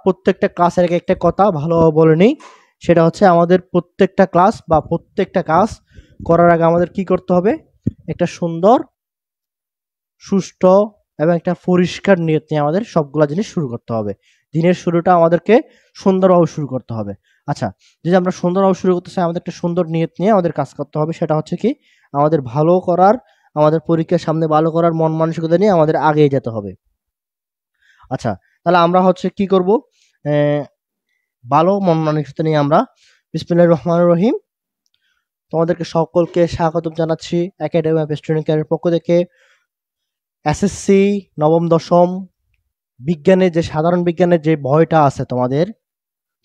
প্রত্যেকটা ক্লাসের একটা কথা ভালোভাবে বলে নিই। সেটা হচ্ছে আমাদের প্রত্যেকটা ক্লাস বা প্রত্যেকটা কাজ করার আগে আমাদের কি করতে হবে? একটা সুন্দর, সুষ্ঠু এবং একটা পরিষ্কার নিয়ত নিয়ে আমাদের সবগুলা জিনিস শুরু করতে হবে। দিনের শুরুটা আমাদেরকে সুন্দরভাবে শুরু করতে হবে। আচ্ছা, যদি আমরা সুন্দরভাবে শুরু করতে চাই, আমাদের একটা সুন্দর নিয়ত নিয়ে আমাদের কাজ করতে হবে। সেটা হচ্ছে কি? আমাদের ভালো করার, আমাদের পরীক্ষার সামনে ভালো করার মন মানসিকতা নিয়ে আমাদের আগেই যেতে হবে। আচ্ছা, তাহলে আমরা হচ্ছে কি করব? ভালো মন মানসিকতা নিয়ে আমরা বিসমিল্লাহির রহমানির রহিম। তোমাদেরকে সকলকে স্বাগতম জানাচ্ছি একাডেমি অফ স্টুডেন্ট কেয়ারের পক্ষ থেকে। এসএসসি নবম দশম বিজ্ঞানের যে সাধারণ বিজ্ঞানের যে ভয়টা আছে তোমাদের,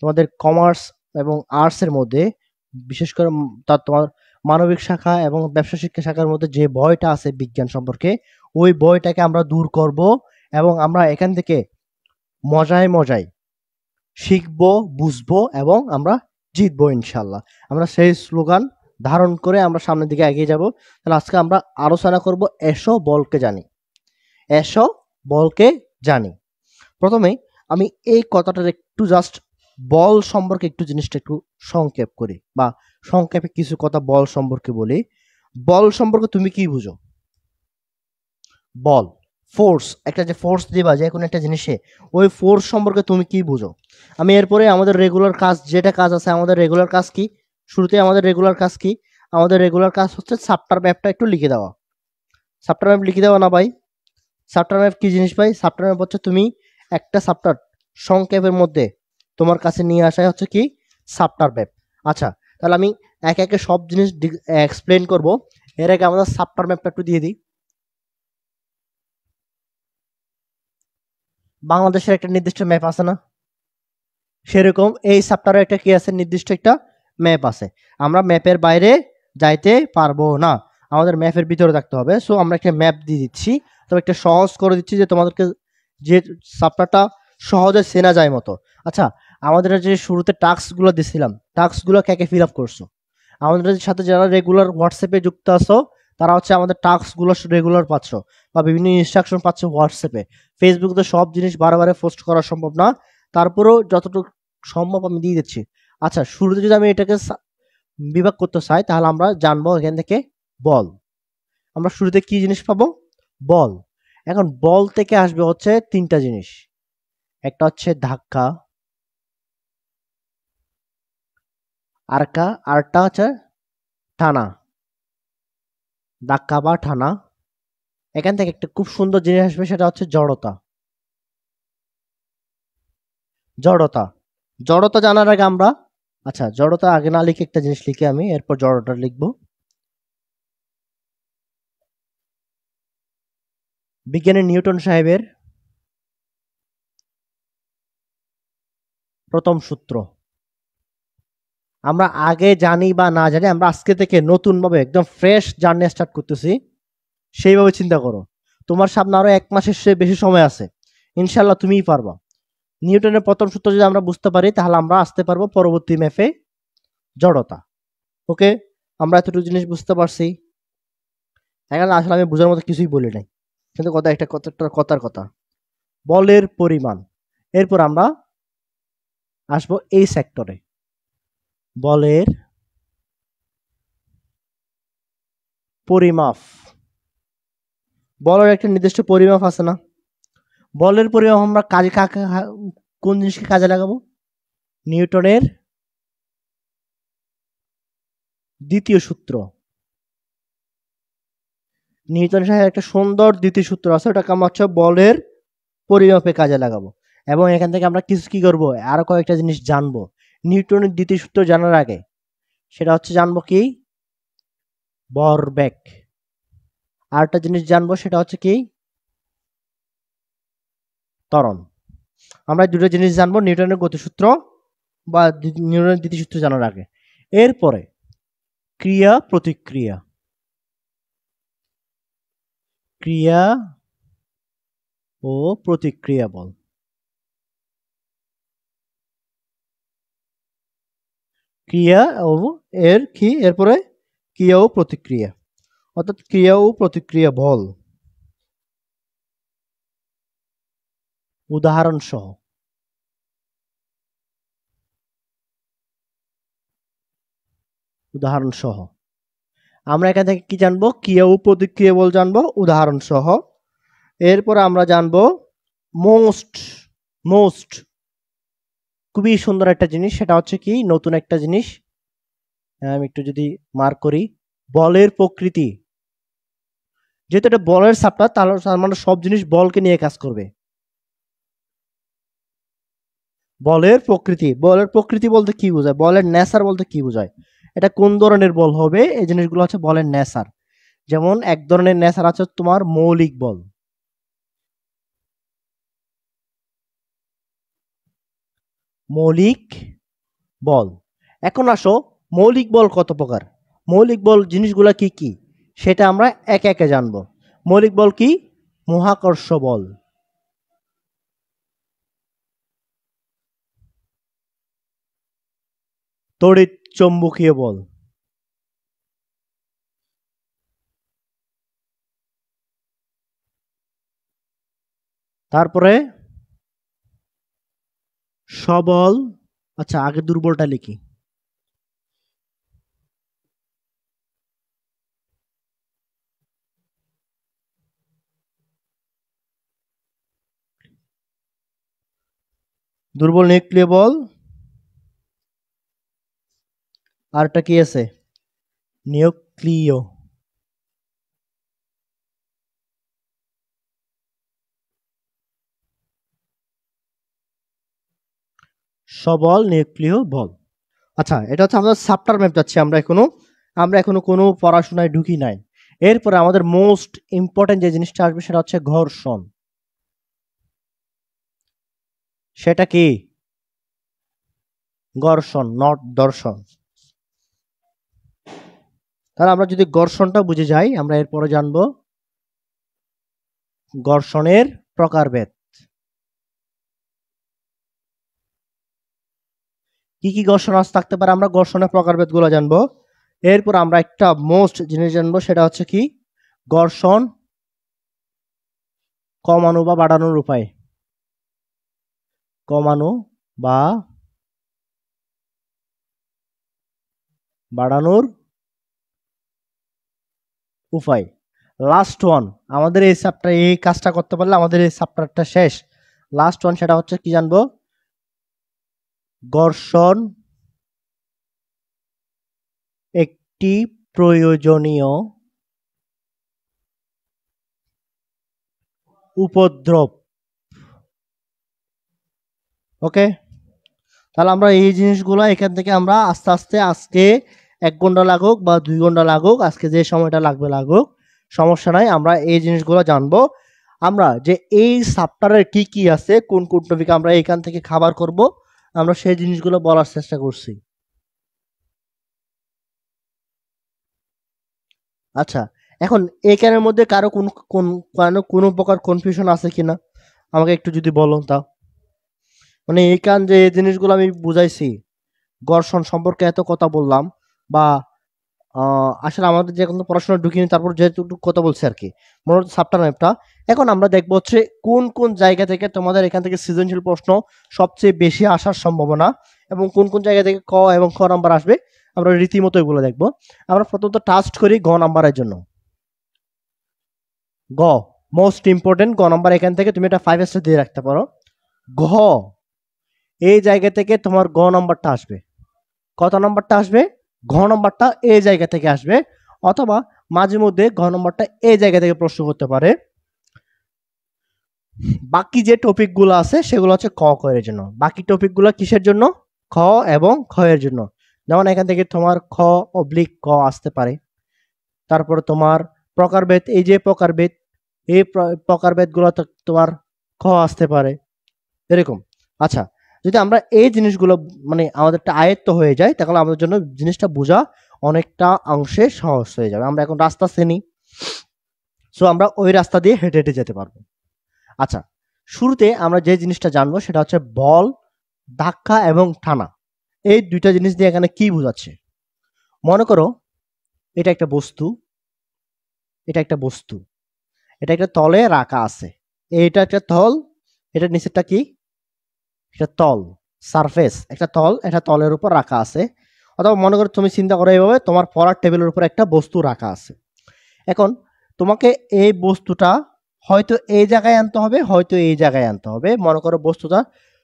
তোমাদের কমার্স এবং আর্টসের মধ্যে, বিশেষ করে তার তোমার মানবিক শাখা এবং ব্যবসা শিক্ষা শাখার মধ্যে যে ভয়টা আছে বিজ্ঞান সম্পর্কে, ওই ভয়টাকে আমরা দূর করব এবং আমরা এখান থেকে মজায় মজায় শিখবো, বুঝবো এবং আমরা জিতবো ইনশাল্লাহ। আমরা সেই স্লোগান ধারণ করে আমরা সামনের দিকে এগিয়ে যাব। তাহলে আজকে আমরা আলোচনা করব এসো বলকে জানি। এসো বলকে জানি। প্রথমে আমি এই কথাটার একটু জাস্ট বল সম্পর্কে একটু জিনিসটা একটু সংক্ষেপ করি বা সংক্ষেপে কিছু কথা বল সম্পর্কে বলি। বল সম্পর্কে তুমি কি বুঝো? বল, ফোর্স, একটা যে ফোর্স দিবা যে কোনো একটা জিনিসে, ওই ফোর্স সম্পর্কে তুমি কি বুঝো? আমি এরপরে আমাদের রেগুলার কাজ, যেটা কাজ আছে আমাদের রেগুলার কাজ কি? শুরুতে আমাদের রেগুলার কাজ কি? আমাদের রেগুলার কাজ হচ্ছে চ্যাপ্টার ম্যাপটা একটু লিখে দেওয়া। চ্যাপ্টার ম্যাপ লিখে দেওয়া না ভাই? চ্যাপ্টার ম্যাপ কি জিনিস ভাই? চ্যাপ্টার ম্যাপ হচ্ছে তুমি একটা চ্যাপ্টার সংক্ষেপের মধ্যে তোমার কাছে নিয়ে আসাই হচ্ছে কি চ্যাপ্টার ম্যাপ। আচ্ছা, তাহলে আমি একে একে সব জিনিস এক্সপ্লেন করব। এর আগে আমাদের চ্যাপ্টার ম্যাপটা একটু দিয়ে দিই। বাংলাদেশের একটা নির্দিষ্ট ম্যাপ আছে না? সেরকম এই চ্যাপ্টারে একটা কি আছে? নির্দিষ্ট একটা ম্যাপ আছে। আমরা ম্যাপের বাইরে যাইতে পারবো না, আমাদের ম্যাপের ভিতরে থাকতে হবে। সো আমরা একটা ম্যাপ দিয়ে দিচ্ছি, তবে একটা সহজ করে দিচ্ছি যে তোমাদেরকে যে চ্যাপ্টারটা সহজে চেনা যায় মতো। আচ্ছা, আমাদের যে শুরুতে টাস্কগুলো দিছিলাম, টাস্কগুলো কে কে ফিল আপ করছো? আমাদের সাথে যারা রেগুলার হোয়াটসঅ্যাপে যুক্ত আছো, তারা হচ্ছে আমাদের টাস্কগুলো রেগুলার পাচ্ছ বা বিভিন্ন ইনস্ট্রাকশন পাচ্ছ হোয়াটসঅ্যাপে। ফেসবুকে তো সব জিনিস বারে বারে পোস্ট করা সম্ভব না, তারপরেও যতটুকু সম্ভব আমি দিয়ে দিচ্ছি। আচ্ছা, শুরুতে যদি আমি এটাকে বিভাগ করতে চাই, তাহলে আমরা জানবো এখান থেকে বল। আমরা শুরুতে কি জিনিস পাবো? বল। এখন বল থেকে আসবে হচ্ছে তিনটা জিনিস। একটা হচ্ছে ধাক্কা, আরেকটা হচ্ছে টানা। ধাক্কা বা টানা। এখান থেকে একটা খুব সুন্দর জিনিস আসবে, সেটা হচ্ছে জড়তা। জড়তা, জড়তা জানার আগে আমরা, আচ্ছা জড়তা আগে না লিখে একটা জিনিস লিখে আমি এরপর জড়তা লিখবো। বিজ্ঞানী নিউটন সাহেবের প্রথম সূত্র। আমরা আগে জানি বা না জানি, আমরা আজকে থেকে নতুন ভাবে একদম ফ্রেশ জার্নি স্টার্ট করতেছি। সেইভাবে চিন্তা করো, তোমার সামনে আরো 1 মাসের বেশি সময় আছে, ইনশাল্লাহ তুমিই পারবা। নিউটনের প্রথম সূত্র যদি আমরা বুঝতে পারি, তাহলে আমরা আসতে পারবো পরবর্তী ম্যাপে, জড়তা। ওকে, আমরা এতটুকু জিনিস বুঝতে পারছি। এখন আসলে আমি বোঝার মতো কিছুই বলি নাই, কিন্তু কথা একটা কথার কথা, বলের পরিমাণ। এরপর আমরা আসবো এই সেক্টরে, বলের পরিমাপ। বলের একটা নির্দিষ্ট পরিমাপ আছে না? বলের পরিমাপ আমরা কাজে কোন জিনিসকে কাজে লাগাবো? নিউটনের দ্বিতীয় সূত্র। নিউটন সাহেবের একটা সুন্দর দ্বিতীয় সূত্র আছে, ওটাকে আমরা হচ্ছে বলের পরিমাপে কাজে লাগাবো। এবং এখান থেকে আমরা কিছু কি করবো, আরো কয়েকটা জিনিস জানবো নিউটনের দ্বিতীয় সূত্র জানার আগে। সেটা হচ্ছে জানবো কি? ভরবেগ। আরেকটা জিনিস জানবো, সেটা হচ্ছে কি? ত্বরণ। আমরা দুটো জিনিস জানবো নিউটনের গতিসূত্র বা নিউটনের দ্বিতীয় সূত্র জানার আগে। এরপরে ক্রিয়া প্রতিক্রিয়া, ক্রিয়া ও প্রতিক্রিয়া বল। ক্রিয়া ও এরপরে ক্রিয়া ও প্রতিক্রিয়া, অর্থাৎ ক্রিয়া ও প্রতিক্রিয়া বল। উদাহরণ সহ উদাহরণ সহ। আমরা এখান থেকে কি জানবো? ক্রিয়া ও প্রতিক্রিয়া বল জানবো উদাহরণ সহ। এরপর আমরা জানবো মোস্ট। মোস্ট খুবই সুন্দর একটা জিনিস, সেটা হচ্ছে কি নতুন একটা জিনিস। আমি একটু যদি মার্ক করি, বলের প্রকৃতি। যেহেতু এটা বলের সাবটা, তাহলে তার মানে সব জিনিস বলকে নিয়ে কাজ করবে। বলের প্রকৃতি, বলের প্রকৃতি বলতে কি বোঝায়, বলের নেচার বলতে কি বোঝায়, এটা কোন ধরনের বল হবে, এই জিনিসগুলো হচ্ছে বলের নেচার। যেমন এক ধরনের নেচার আছে তোমার মৌলিক বল। মৌলিক বল। এখন আসো, মৌলিক বল কত প্রকার, মৌলিক বল জিনিসগুলো কি কি সেটা আমরা একে একে জানবো। মৌলিক বল কি? মহাকর্ষ বল, তড়িৎ চৌম্বকীয় বল, তারপরে সবল। আচ্ছা, আগে দুর্বলটা লিখি। দুর্বল নিউক্লিয় বল, আরটা কি আছে? নিউক্লিয়। সবল নিউক্লিয় বল। আচ্ছা, এটা হচ্ছে আমাদের সাপ্টার ম্যাপ যাচ্ছে, আমরা এখনো কোনো পড়াশোনায় ঢুকি নাই। এরপরে আমাদের মোস্ট ইম্পর্টেন্ট যে জিনিসটা আসবে সেটা হচ্ছে ঘর্ষণ। সেটা কি? ঘর্ষণ, নট দর্শন। তাহলে আমরা যদি ঘর্ষণটা বুঝে যাই, আমরা এরপরে জানবো ঘর্ষণের প্রকারভেদ। কি কি ঘর্ষণ থাকতে পারে, আমরা ঘর্ষণের প্রকারভেদ গুলো জানবো। এরপর আমরা একটা মোস্ট জিনিস জানবো, সেটা হচ্ছে কি ঘর্ষণ কমানো বা বাড়ানোর উপায়। কমানো বা বাড়ানোর উপায়। লাস্ট ওয়ান, আমাদের এই চ্যাপ্টার এই কাজটা করতে পারলে আমাদের এই চ্যাপ্টারটা শেষ। লাস্ট ওয়ান সেটা হচ্ছে কি জানবো? ঘর্ষণ একটি প্রয়োজনীয় উপদ্রব। ওকে, তাহলে আমরা এই জিনিসগুলো এখান থেকে আমরা আস্তে আস্তে, আজকে 1 ঘন্টা লাগুক বা 2 ঘন্টা লাগুক, আজকে যে সময়টা লাগবে লাগুক, সমস্যা নাই, আমরা এই জিনিসগুলো জানবো। আমরা যে এই চ্যাপ্টারের কি কি আছে, কোন কোন টপিক আমরা এখান থেকে খাবার করব, আমরা সেই জিনিসগুলো বলার চেষ্টা করছি। আচ্ছা, এখন এইখানের মধ্যে কারো কোনো প্রকার কনফিউশন আছে কিনা আমাকে একটু যদি বলো তা। মানে এইখান যে এই জিনিসগুলো আমি বুঝাইছি, ঘর্ষণ সম্পর্কে এত কথা বললাম, বা আসলে আমাদের যে এখন তো পড়াশোনা ঢুকিনি, তারপর যেহেতু একটু কথা বলছি আর কি, মনে হচ্ছে সাবটার ম্যাপটা। এখন আমরা দেখবো হচ্ছে কোন কোন জায়গা থেকে তোমাদের এখান থেকে সৃজনশীল প্রশ্ন সবচেয়ে বেশি আসার সম্ভাবনা, এবং কোন কোন জায়গা থেকে ক এবং খ নাম্বার আসবে, আমরা রীতিমতো এগুলো দেখবো। আমরা প্রথমত টাস্ট করি গ নাম্বারের জন্য। গ মোস্ট ইম্পর্টেন্ট, গ নাম্বার এখান থেকে তুমি এটা 5 স্টার দিয়ে রাখতে পারো। ঘ, এই জায়গা থেকে তোমার গ নাম্বারটা আসবে। কত নাম্বারটা আসবে? ঘ নাম্বারটা এই জায়গা থেকে আসবে, অথবা মাঝে মধ্যে ঘ নাম্বারটা এই জায়গা থেকে প্রশ্ন করতে পারে। বাকি যে টপিকগুলো আছে সেগুলো হচ্ছে ক খ এর জন্য। বাকি টপিকগুলো কিসের জন্য? খ এবং খ এর জন্য। যেমন এখান থেকে তোমার খ অবলিক ক আসতে পারে। তারপরে তোমার প্রকারভেদ, এই যে প্রকারভেদ, এই প্রকারভেদগুলো তোমার খ আসতে পারে, এরকম। আচ্ছা, যদি আমরা এই জিনিসগুলো মানে আমাদেরটা আয়ত্ত হয়ে যায়, তাহলে আমাদের জন্য জিনিসটা বোঝা অনেকটা অংশে সহজ হয়ে যাবে। আমরা এখন রাস্তা চিনি, সো আমরা ওই রাস্তা দিয়ে হেঁটে হেঁটে যেতে পারবো। আচ্ছা, শুরুতে আমরা যে জিনিসটা জানবো সেটা হচ্ছে বল, ধাক্কা এবং টানা। এই দুইটা জিনিস দিয়ে এখানে কি বোঝাচ্ছে? মনে করো এটা একটা বস্তু, এটা একটা বস্তু, এটা একটা তলে রাখা আছে। এটা একটা তল, এটা নিচেরটা কি? এটা তল, সারফেস, একটা তল, এটা তলের উপর রাখা আছে। অথবা মনে করো তুমি চিন্তা করো এইভাবে, তোমার পড়ার টেবিলের উপর একটা বস্তু রাখা আছে। এখন তোমাকে এই বস্তুটা হয়তো এই জায়গায় আনতে হবে, হয়তো এই জায়গায় আনতে হবে। মনে করো বস্তুটা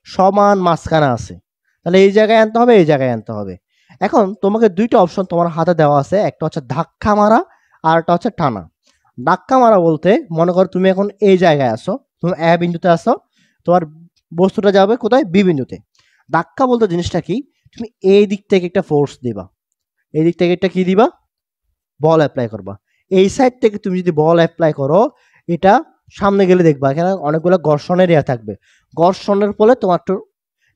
সমান মাঝখানে আছে, তাহলে এই জায়গায় আনতে হবে, এই জায়গায় আনতে হবে। এখন তোমাকে দুইটা অপশন তোমার হাতে দেওয়া আছে, একটা হচ্ছে ধাক্কা মারা আর একটা হচ্ছে টানা। ধাক্কা মারা বলতে মনে করো তুমি এখন এই জায়গায় আসো, তুমি এ বিন্দুতে আসো, তোমার বস্তুটা যাবে কোথায়, বি বিন্দুতে। ধাক্কা বলতে জিনিসটা কি, তুমি এই দিক থেকে একটা ফোর্স দিবা, এই দিক থেকে একটা কি দিবা, বল অ্যাপ্লাই করবা। এই সাইড থেকে তুমি যদি বল অ্যাপ্লাই করো, এটা সামনে গেলে দেখবা এখানে অনেকগুলো ঘর্ষণের ইয়া থাকবে। ঘর্ষণের ফলে তোমার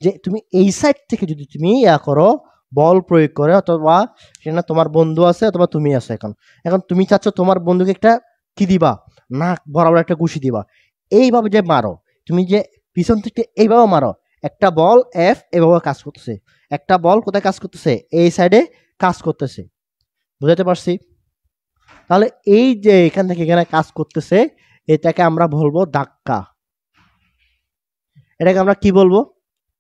যে তুমি এই সাইড থেকে যদি তুমি ইয়া করো, বল প্রয়োগ করে, অথবা সেখানে তোমার বন্ধু আছে অথবা তুমি আছো, এখন এখন তুমি চাচ্ছ তোমার বন্ধুকে একটা কি দিবা, নাক বরাবর একটা ঘুষি দিবা। এইভাবে যে মারো, তুমি যে পিছন থেকে এইভাবে মারো, একটা বল এফ এভাবে কাজ করতেছে, একটা বল কোথায় কাজ করতেছে, এই সাইডে কাজ করতেছে। বুঝাতে পারছি? তাহলে এই যে এখান থেকে এখানে কাজ করতেছে, এটাকে আমরা বলবো ধাক্কা। এটাকে আমরা কি বলবো,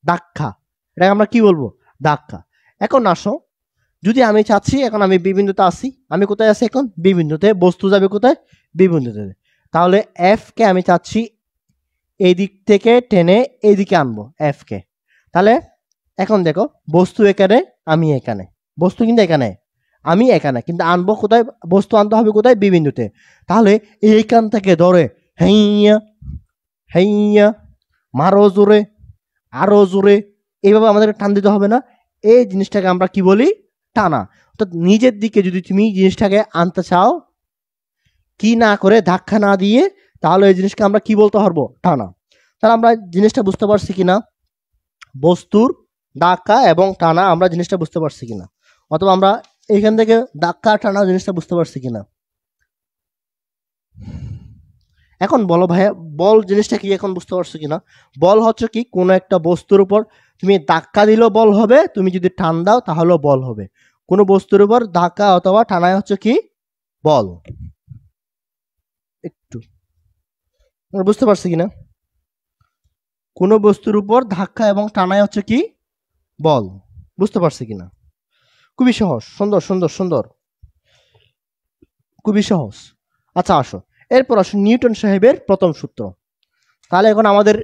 ধাক্কা। এটাকে আমরা কি বলবো, ধাক্কা। এখন আসো, যদি আমি চাচ্ছি, এখন আমি বি বিন্দুতে আসি, আমি কোথায় আছি এখন, বি বিন্দুতে, বস্তু যাবে কোথায়, বি বিন্দুতে। তাহলে এফ কে আমি চাচ্ছি এই দিক থেকে টেনে এইদিকে আনবো এফ কে। তাহলে এখন দেখো, বস্তু এখানে, আমি এখানে, বস্তু কিন্তু এখানে, আমি এখানে, কিন্তু আনবো কোথায়, বস্তু আনতে হবে কোথায়, বি বিন্দুতে। তাহলে এইখান থেকে ধরে হেইয়া হেইয়া মারো জোরে, আরো জোরে, এইভাবে আমাদের টান দিতে হবে না? এই জিনিসটাকে আমরা কি বলি, টানা। অর্থাৎ নিজের দিকে যদি তুমি জিনিসটাকে আনতে চাও, কি না করে, ধাক্কা না দিয়ে, তাহলে এই জিনিসকে আমরা কি বলতে পারবো, টানা। তাহলে আমরা জিনিসটা বুঝতে পারছি কিনা, বস্তুর ধাক্কা এবং টানা আমরা জিনিসটা বুঝতে পারছি কিনা, অথবা আমরা এখান থেকে ধাক্কা টানা জিনিসটা বুঝতে পারছি কিনা। এখন বলো ভাইয়া, বল জিনিসটা কি এখন বুঝতে পারছো কিনা? বল হচ্ছে কি, কোনো একটা বস্তুর উপর তুমি ধাক্কা দিলেও বল হবে, তুমি যদি টান দাও তাহলেও বল হবে। কোনো বস্তুর উপর ধাক্কা অথবা টানায় হচ্ছে কি, বল। একটু বুঝতে পারছি কিনা, কোনো বস্তুর উপর ধাক্কা এবং টানায় হচ্ছে কি, বল। বুঝতে পারছি কিনা? খুবই সহজ, সুন্দর সুন্দর সুন্দর, খুবই সহজ। আচ্ছা আসো, এরপর আসো নিউটন সাহেবের প্রথম সূত্র। তাহলে এখন আমাদের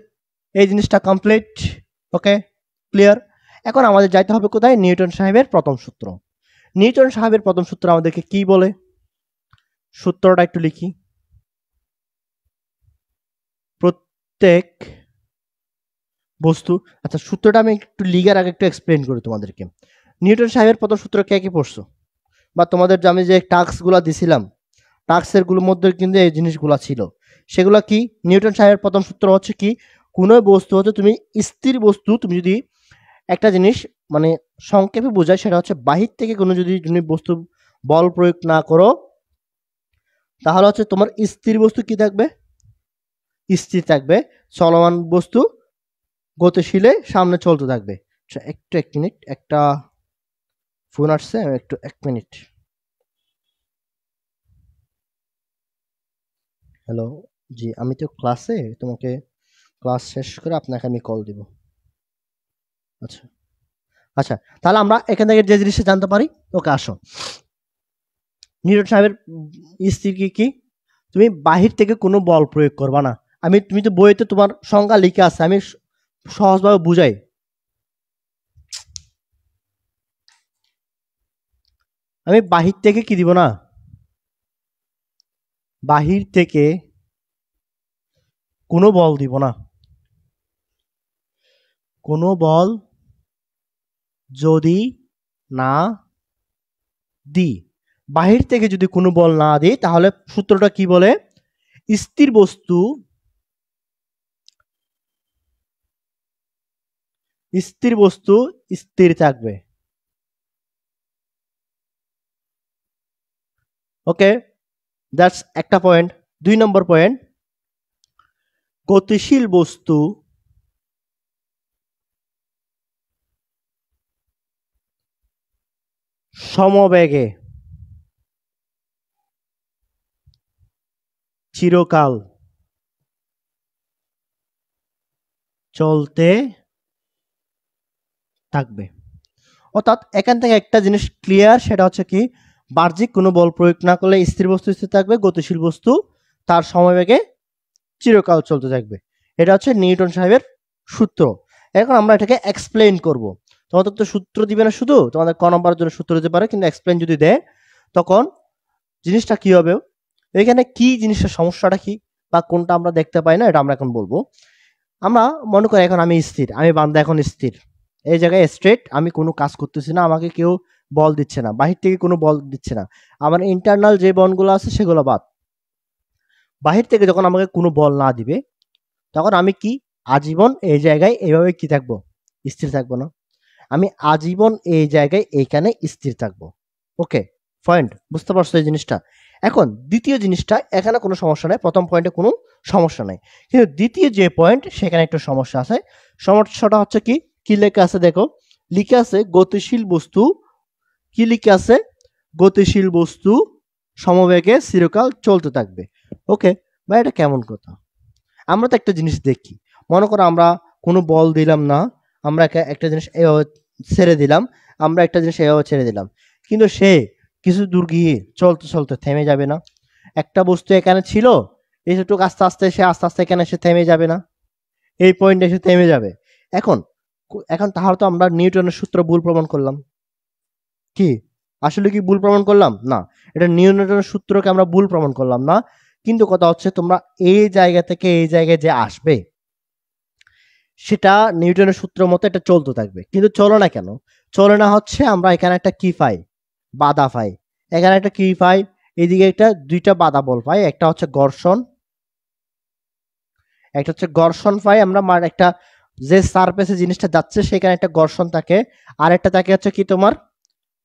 এই জিনিসটা কমপ্লিট, ওকে, ক্লিয়ার। এখন আমাদের যাইতে হবে কোথায়, নিউটন সাহেবের প্রথম সূত্র। নিউটন সাহেবের প্রথম সূত্র আমাদেরকে কি বলে, সূত্রটা একটু লিখি। প্রত্যেক বস্তু, আচ্ছা সূত্রটা আমি একটু লিগার আগে একটু এক্সপ্লেন করি তোমাদেরকে। নিউটন সাহেবের প্রথম সূত্র কে কে পড়ছো, বা তোমাদের আমি যে টাস্কগুলো দিছিলাম, টাস্কের গুলোর মধ্যে কিন্তু এই জিনিসগুলো ছিল, সেগুলো কি, নিউটন সাহেবের প্রথম সূত্র হচ্ছে কি, কোনো বস্তু হচ্ছে তুমি স্থির বস্তু, তুমি যদি একটা জিনিস মানে সংক্ষেপে বোঝায়, সেটা হচ্ছে বাহির থেকে কোনো যদি তুমি বস্তু বল প্রয়োগ না করো, তাহলে হচ্ছে তোমার স্থির বস্তু কি থাকবে, স্থির থাকবে, চলমান বস্তু গতিশীলে সামনে চলতে থাকবে। আচ্ছা একটু এক মিনিট, একটা ফোন আসছে, একটু এক মিনিট। হ্যালো, জি আমি তো ক্লাসে, তোমাকে ক্লাস শেষ করে আপনাকে আমি কল দিব। আচ্ছা আচ্ছা, তাহলে আমরা এখান থেকে যে জিনিসটা জানতে পারি, ওকে আসো, নিউটন সাহেবের স্থির কি কি, তুমি বাহির থেকে কোনো বল প্রয়োগ করবা না। আমি, তুমি তো বইতে তোমার সংজ্ঞা লিখে আছে, আমি সহজভাবে বুঝাই। আমি বাহির থেকে কি দিব না, বাহির থেকে কোনো বল দিব না। কোনো বল যদি না দিই, বাহির থেকে যদি কোনো বল না দিই, তাহলে সূত্রটা কি বলে, স্থির বস্তু, স্থির বস্তু স্থির থাকবে। ওকে, দ্যাটস একটা পয়েন্ট। 2 নম্বর পয়েন্ট, গতিশীল বস্তু সমবেগে চিরকাল চলতে থাকবে। অর্থাৎ এখান থেকে একটা জিনিস ক্লিয়ার, সেটা হচ্ছে কি বাহ্যিক কোনো বল প্রয়োগ না করলে স্থির বস্তু স্থির থাকবে, গতিশীল বস্তু তার সমবেগে চিরকাল চলতে থাকবে। এটা হচ্ছে নিউটন সাহেবের সূত্র। এখন আমরা এটাকে এক্সপ্লেইন করব। তোমাদের তো সূত্র দিবে না, শুধু তোমাদের ক নম্বরের জন্য সূত্র দিতে পারে, কিন্তু এক্সপ্লেইন যদি দেয় তখন জিনিসটা কি হবে, এখানে কি জিনিসের সমস্যাটা কি বা কোনটা আমরা দেখতে পাই না, এটা আমরা এখন বলবো। আমরা মনে করি এখন আমি স্থির, আমি বান্দা এখন স্থির এই জায়গায় স্ট্রেট, আমি কোনো কাজ করতেছি না, আমাকে কেউ বল দিচ্ছে না, বাহির থেকে কোনো বল দিচ্ছে না, আমার ইন্টারনাল যে বলগুলো আছে সেগুলো বাদ। বাহির থেকে যখন আমাকে কোনো বল না দিবে তখন আমি কি আজীবন এই জায়গায় এইভাবে কি থাকবো, স্থির থাকবো না? আমি আজীবন এই জায়গায় এইখানে স্থির থাকবো। ওকে, পয়েন্ট বুঝতে পারছো এই জিনিসটা? এখন দ্বিতীয় জিনিসটা, এখানে কোনো সমস্যা নাই, প্রথম পয়েন্টে কোনো সমস্যা নাই, কিন্তু দ্বিতীয় যে পয়েন্ট সেখানে একটু সমস্যা আছে। সমস্যাটা হচ্ছে কি, কি লেখা আছে দেখো, লিখে আছে গতিশীল বস্তু, কি লিখে আছে, গতিশীল বস্তু সমবেগে চিরকাল চলতে থাকবে। ওকে ভাই, এটা কেমন কথা? আমরা তো একটা জিনিস দেখি, মনে করো আমরা কোনো বল দিলাম না, আমরা একটা জিনিস এভাবে ছেড়ে দিলাম, আমরা একটা জিনিস এভাবে ছেড়ে দিলাম, কিন্তু সে কিছু দূর গিয়ে চলতে চলতে থেমে যাবে না? একটা বস্তু এখানে ছিল, এইটুকু আস্তে আস্তে সে আস্তে আস্তে এখানে এসে থেমে যাবে না? এই পয়েন্টে এসে থেমে যাবে। এখন এখন তাহলে তো আমরা নিউটনের সূত্র ভুল প্রমাণ করলাম। কি আসলে কি ভুল প্রমাণ করলাম? না, এটা নিউটনের সূত্রকে আমরা ভুল প্রমাণ করলাম না, কিন্তু কথা হচ্ছে তোমরা এই জায়গা থেকে এই জায়গায় যে আসবে সেটা নিউটনের সূত্র মতো এটা চলতে থাকবে, কিন্তু চলো না কেন? চলে না হচ্ছে আমরা এখানে একটা কি পাই, বাধা পাই। এখানে একটা কি পাই, এইদিকে একটা দুইটা বাধা বল পাই, একটা হচ্ছে ঘর্ষণ, একটা হচ্ছে ঘর্ষণ পাই আমরা, একটা যে সারফেসে জিনিসটা যাচ্ছে সেখানে একটা ঘর্ষণ থাকে, আর একটা থাকে হচ্ছে কি তোমার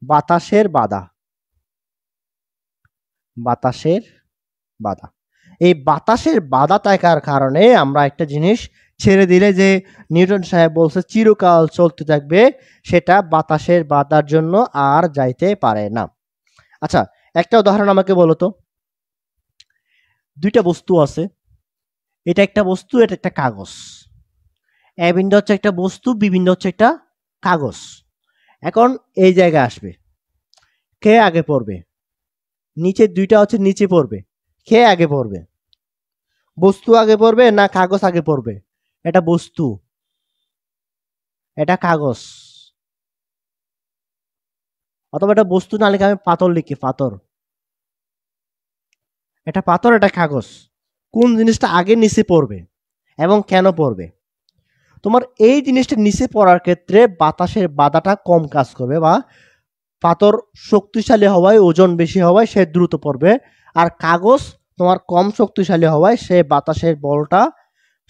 বাতাসের বাধা। বাতাসের বাধা, এই বাতাসের বাধা থাকার কারণে আমরা একটা জিনিস ছেড়ে দিলে যে নিউটন সাহেব বলছে চিরকাল চলতে থাকবে, সেটা বাতাসের বাধার জন্য আর যাইতে পারে না। আচ্ছা, একটা উদাহরণ আমাকে বলো তো, দুইটা বস্তু আছে, এটা একটা বস্তু, এটা একটা কাগজ। এ বিন্দু হচ্ছে একটা বস্তু, বি বিন্দু হচ্ছে একটা কাগজ। এখন এই জায়গায় আসবে, কে আগে পড়বে? নিচে দুইটা হচ্ছে নিচে পড়বে, কে আগে পড়বে? বস্তু আগে পড়বে না কাগজ আগে পড়বে? এটা বস্তু, এটা কাগজ। অথবা এটা বস্তু না লিখে আমি পাথর লিখি, পাথর। এটা পাথর, এটা কাগজ। কোন জিনিসটা আগে নিচে পড়বে এবং কেন পড়বে? তোমার এই জিনিসটা নিচে পড়ার ক্ষেত্রে বাতাসের বাধাটা কম কাজ করবে, বা পাথর শক্তিশালী হওয়ায়, ওজন বেশি হওয়ায় সে দ্রুত পড়বে, আর কাগজ তোমার কম শক্তিশালী হওয়ায় সে বাতাসের বলটা,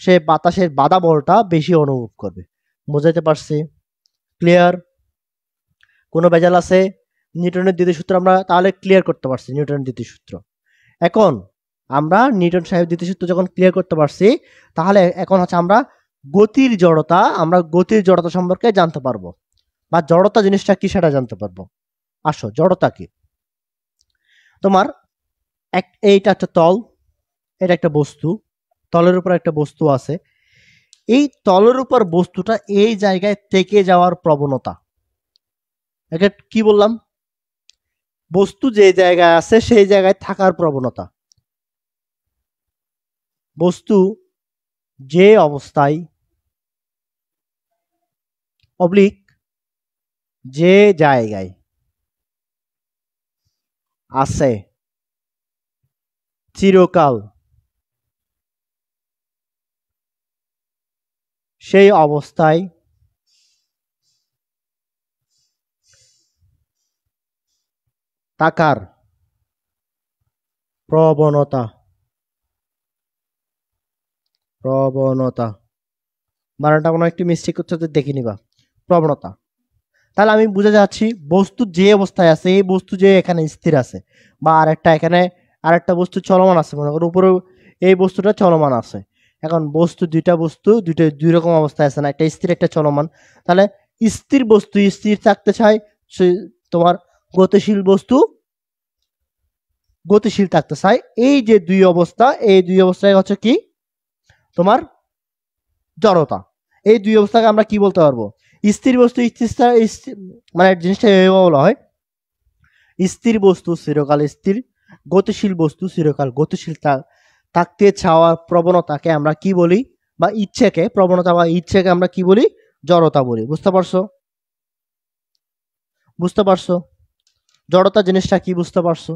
সে বাতাসের বাধা বলটা বেশি অনুভব করবে। বুঝাইতে পারছি? ক্লিয়ার? কোনো ভেজাল আছে? নিউটনের দ্বিতীয় সূত্র আমরা তাহলে ক্লিয়ার করতে পারছি, নিউটনের দ্বিতীয় সূত্র। এখন আমরা নিউটন সাহেব দ্বিতীয় সূত্র যখন ক্লিয়ার করতে পারছি, তাহলে এখন হচ্ছে আমরা গতির জড়তা, আমরা গতির জড়তা সম্পর্কে জানতে পারবো, বা জড়তা জিনিসটা কি সেটা জানতে পারবো। আসো, জড়তা কি? তোমার এইটা একটা তল, এটা একটা বস্তু, তলের উপর একটা বস্তু আছে, এই তলের উপর বস্তুটা এই জায়গায় থেকে যাওয়ার প্রবণতা, এটা কি বললাম? বস্তু যে জায়গায় আছে সেই জায়গায় থাকার প্রবণতা। বস্তু যে অবস্থায় অবলিক যে জায়গায় আছে চিরকাল সেই অবস্থায় থাকার প্রবণতা। প্রবণতা বানানটা কোনো একটু মিস্টেক হচ্ছে, দেখে নিবা। প্রবণতা, তাহলে আমি বুঝে যাচ্ছি বস্তু যে অবস্থায় আছে, এই বস্তু যে এখানে স্থির আছে, বা আরেকটা এখানে আরেকটা বস্তু চলমান আছে, মনে করো উপরে এই বস্তুটা চলমান আছে। এখন বস্তু দুইটা দুই রকম অবস্থায় আছে না, একটা স্থির একটা চলমান। তাহলে স্থির বস্তু স্থির থাকতে চায়, তোমার গতিশীল বস্তু গতিশীল থাকতে চায়। এই যে দুই অবস্থা, এই দুই অবস্থায় হচ্ছে কি তোমার জড়তা। এই দুই অবস্থাকে আমরা কি বলতে পারবো? স্থির বস্তু মানে জিনিসটা এভাবে বলা হয়, স্থির বস্তু চিরকাল স্থির, গতিশীল বস্তু চিরকাল গতিশীল থাকতে চাওয়ার প্রবণতাকে আমরা কি বলি, বা ইচ্ছেকে, প্রবণতা বা ইচ্ছেকে আমরা কি বলি, জড়তা বলি। বুঝতে পারছো? বুঝতে পারছো জড়তা জিনিসটা কি? বুঝতে পারছো?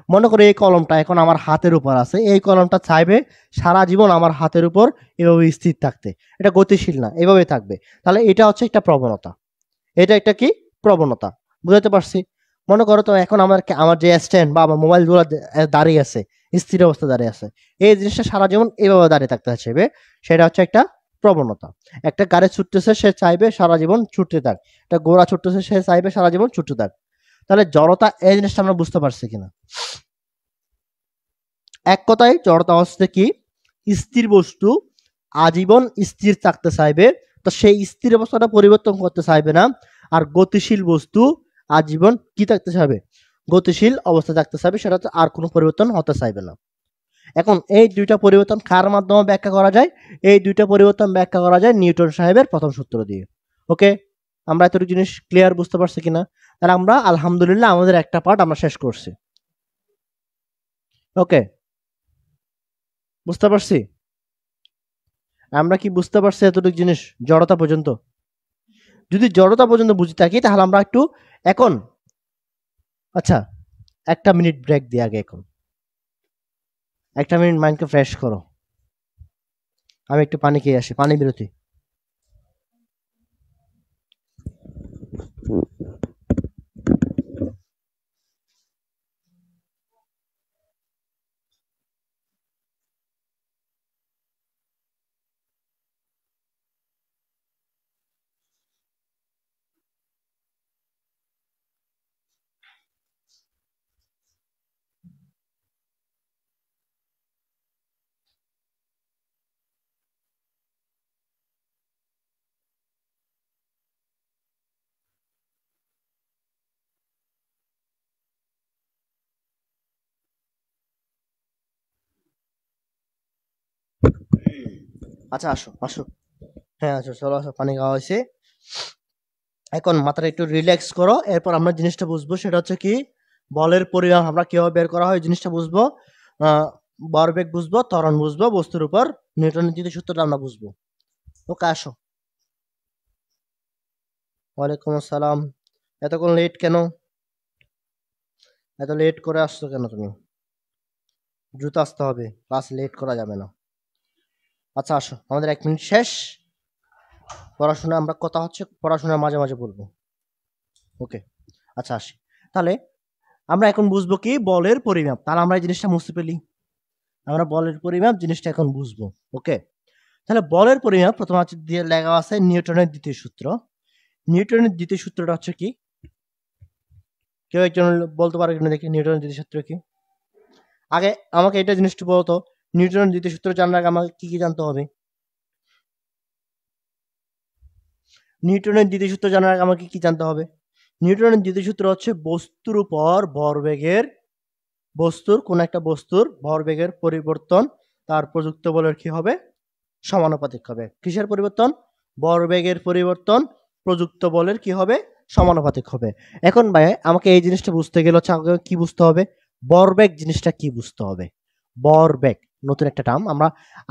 মনে করো এই কলমটা এখন আমার হাতের উপর আছে, এই কলমটা চাইবে সারা জীবন আমার হাতের উপর এভাবে স্থির থাকতে, এটা গতিশীল না, এভাবে থাকবে। তাহলে এটা হচ্ছে একটা প্রবণতা, এটা একটা কি প্রবণতা। বুঝতে পারছি? মনে করো তো এখন আমার যে স্ট্যান্ড বা আমার মোবাইল গুলো দাঁড়িয়ে আছে, স্থির অবস্থা দাঁড়িয়ে আছে, এই জিনিসটা সারা জীবন এভাবে দাঁড়িয়ে থাকতে চাইবে, সেটা হচ্ছে একটা প্রবণতা। একটা গাড়ি ছুটতেছে, সে চাইবে সারা জীবন ছুটতে থাক। একটা ঘোড়া ছুটতেছে, সে চাইবে সারা জীবন ছুটতে থাক। তাহলে জড়তা এই জিনিসটা আমরা বুঝতে পারছি কিনা? এক কথায় জড়তা হচ্ছে কি, স্থির বস্তু আজীবন স্থির থাকতে চাইবে, তো সেই স্থির অবস্থাটা পরিবর্তন করতে চাইবে না। আর গতিশীল বস্তু আজীবন কি থাকতে চাইবে, গতিশীল অবস্থা থাকতে চাইবে, সেটা আর কোনো পরিবর্তন হতে চাইবে না। এখন এই দুইটা পরিবর্তন কার মাধ্যমে ব্যাখ্যা করা যায়? এই দুইটা পরিবর্তন ব্যাখ্যা করা যায় নিউটন সাহেবের প্রথম সূত্র দিয়ে। ওকে, আমরা এতটুকু জিনিস ক্লিয়ার বুঝতে পারছি কিনা? তাহলে আমরা আলহামদুলিল্লাহ আমাদের একটা পার্ট আমরা শেষ করছি। ওকে, বুঝতে পারছি? আমরা কি বুঝতে পারছি এতটুকু জিনিস জড়তা পর্যন্ত? যদি জড়তা পর্যন্ত বুঝে থাকি তাহলে আমরা একটু এখন, আচ্ছা, একটা মিনিট ব্রেক দিই আগে, এখন একটা মিনিট মাইন্ডকে ফ্রেশ করো। আমি একটু পানি খেয়ে আসি, পানি বিরতি। আচ্ছা, আসো আসো। হ্যাঁ, আসো, চলো আসো, পানি খাওয়া হয়েছে। এখন মাথাটা একটু রিল্যাক্স করো, এরপর আমরা জিনিসটা বুঝবো, সেটা হচ্ছে কি, বলের পরিমাপ আমরা কিভাবে বের করা হয় জিনিসটা বুঝবো। ভরবেগ বুঝবো, ত্বরণ বুঝবো, বস্তুর উপর নিউটনের দ্বিতীয় সূত্রটা আমরা বুঝবো। ওকে, আসো। ওয়ালাইকুম আসসালাম। এতক্ষণ লেট কেন? এত লেট করে আসছো কেন তুমি? দ্রুত আসতে হবে, ক্লাস লেট করা যাবে না। আচ্ছা, আসো, আমাদের 1 মিনিট শেষ। পড়াশোনা আমরা কথা হচ্ছে, পড়াশোনার মাঝে মাঝে বলবো। ওকে, আচ্ছা, আসি। তাহলে আমরা এখন বুঝবো কি বলের পরিমাপ। তাহলে আমরা এই জিনিসটা মুছে ফেলি, আমরা বলের পরিমাপ জিনিসটা এখন বুঝবো। ওকে, তাহলে বলের পরিমাপ প্রথম হচ্ছে দিয়ে লেখা আছে নিউটনের দ্বিতীয় সূত্র। নিউটনের দ্বিতীয় সূত্রটা হচ্ছে কি, কেউ একজন বলতে পারে কিনা দেখি নিউটনের দ্বিতীয় সূত্র কি? আগে আমাকে এটা জিনিসটা বলতো, নিউটনের দ্বিতীয় সূত্র জানার আগে আমাকে কি কি জানতে হবে? নিউটনের দ্বিতীয় সূত্র জানার আগে আমাকে কি জানতে হবে? নিউটনের দ্বিতীয় সূত্র হচ্ছে বস্তুর উপর ভরবেগের, কোন একটা বস্তুর ভরবেগের পরিবর্তন তার প্রযুক্ত বলের কি হবে, সমানুপাতিক হবে। কিসের পরিবর্তন? ভরবেগের পরিবর্তন প্রযুক্ত বলের কি হবে, সমানুপাতিক হবে। এখন ভাই আমাকে এই জিনিসটা বুঝতে গেলে হচ্ছে আমাকে কি বুঝতে হবে, ভরবেগ জিনিসটা কি বুঝতে হবে। ভরবেগ নতুন একটা টার্ম, আমরা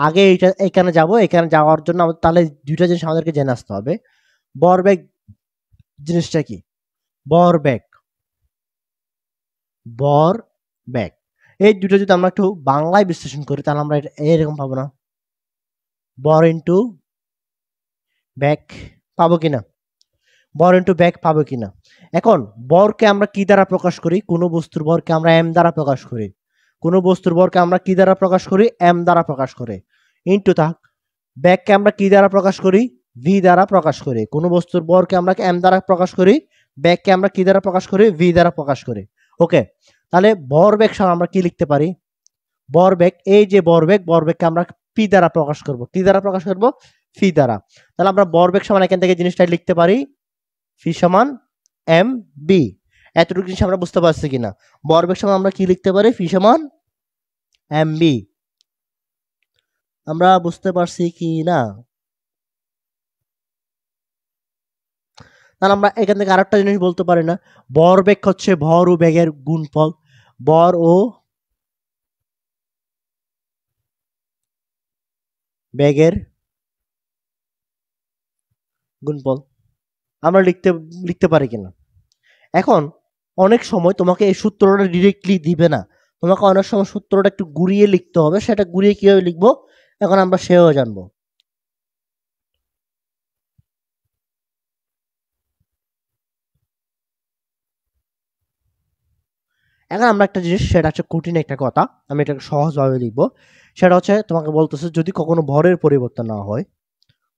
আগে এখানে যাব, এখানে যাওয়ার জন্য তাহলে দুইটা জিনিস আমাদেরকে জেনে আসতে হবে। ভরবেগ জিনিসটা কি? ভরবেগ, ভরবেগ, এই দুটো যদি আমরা একটু বাংলায় বিশ্লেষণ করি তাহলে আমরা এরকম পাবো না? ভর ইন্টু ব্যাক পাবো কিনা? ভর ইন্টু ব্যাক পাবো কিনা? এখন ভরকে আমরা কি দ্বারা প্রকাশ করি? কোনো বস্তুর ভরকে আমরা এম দ্বারা প্রকাশ করি। কোনো বস্তুর ভরকে আমরা কি দ্বারা প্রকাশ করি? এম দ্বারা প্রকাশ করি। ইন্টু থাক, ব্যাককে আমরা কি দ্বারা প্রকাশ করি? ভি দ্বারা প্রকাশ করি। কোনো বস্তুর ভরকে আমরা এম দ্বারা প্রকাশ করি, ব্যাককে আমরা কি দ্বারা প্রকাশ করি? ভি দ্বারা প্রকাশ করি। ওকে, তাহলে ভরবেগ সমান আমরা কি লিখতে পারি? ভরবেগ, এই যে ভরবেগ, ভরবেগকে আমরা পি দ্বারা প্রকাশ করব। কি দ্বারা প্রকাশ করব? ফি দ্বারা। তাহলে আমরা ভরবেগ সমান এখান থেকে জিনিসটা লিখতে পারি ফি সমান এম বি। এতটুকু জিনিস আমরা বুঝতে পারছি কিনা? ভরবেগ সমান আমরা কি লিখতে পারি? ফি সমান এম বি। আমরা বুঝতে পারছি কি না? তাহলে আমরা এখান থেকে আরেকটা জিনিস বলতে পারি না, ভরবেগ হচ্ছে ভর ও বেগের গুণফল, ভর ও বেগের গুণফল। আমরা লিখতে পারি কিনা? এখন অনেক সময় তোমাকে এই সূত্রটা ডিরেক্টলি দিবে না, তোমাকে অনেক সময় সূত্রটা একটু ঘুরিয়ে লিখতে হবে, সেটা ঘুরিয়ে কিভাবে লিখবো এখন আমরা সেও জানবো। এখন আমরা একটা জিনিস, সেটা হচ্ছে কঠিন একটা কথা, আমি এটাকে সহজভাবে লিখবো। সেটা হচ্ছে তোমাকে বলতেছে যদি কখনো ভরের পরিবর্তন না হয়,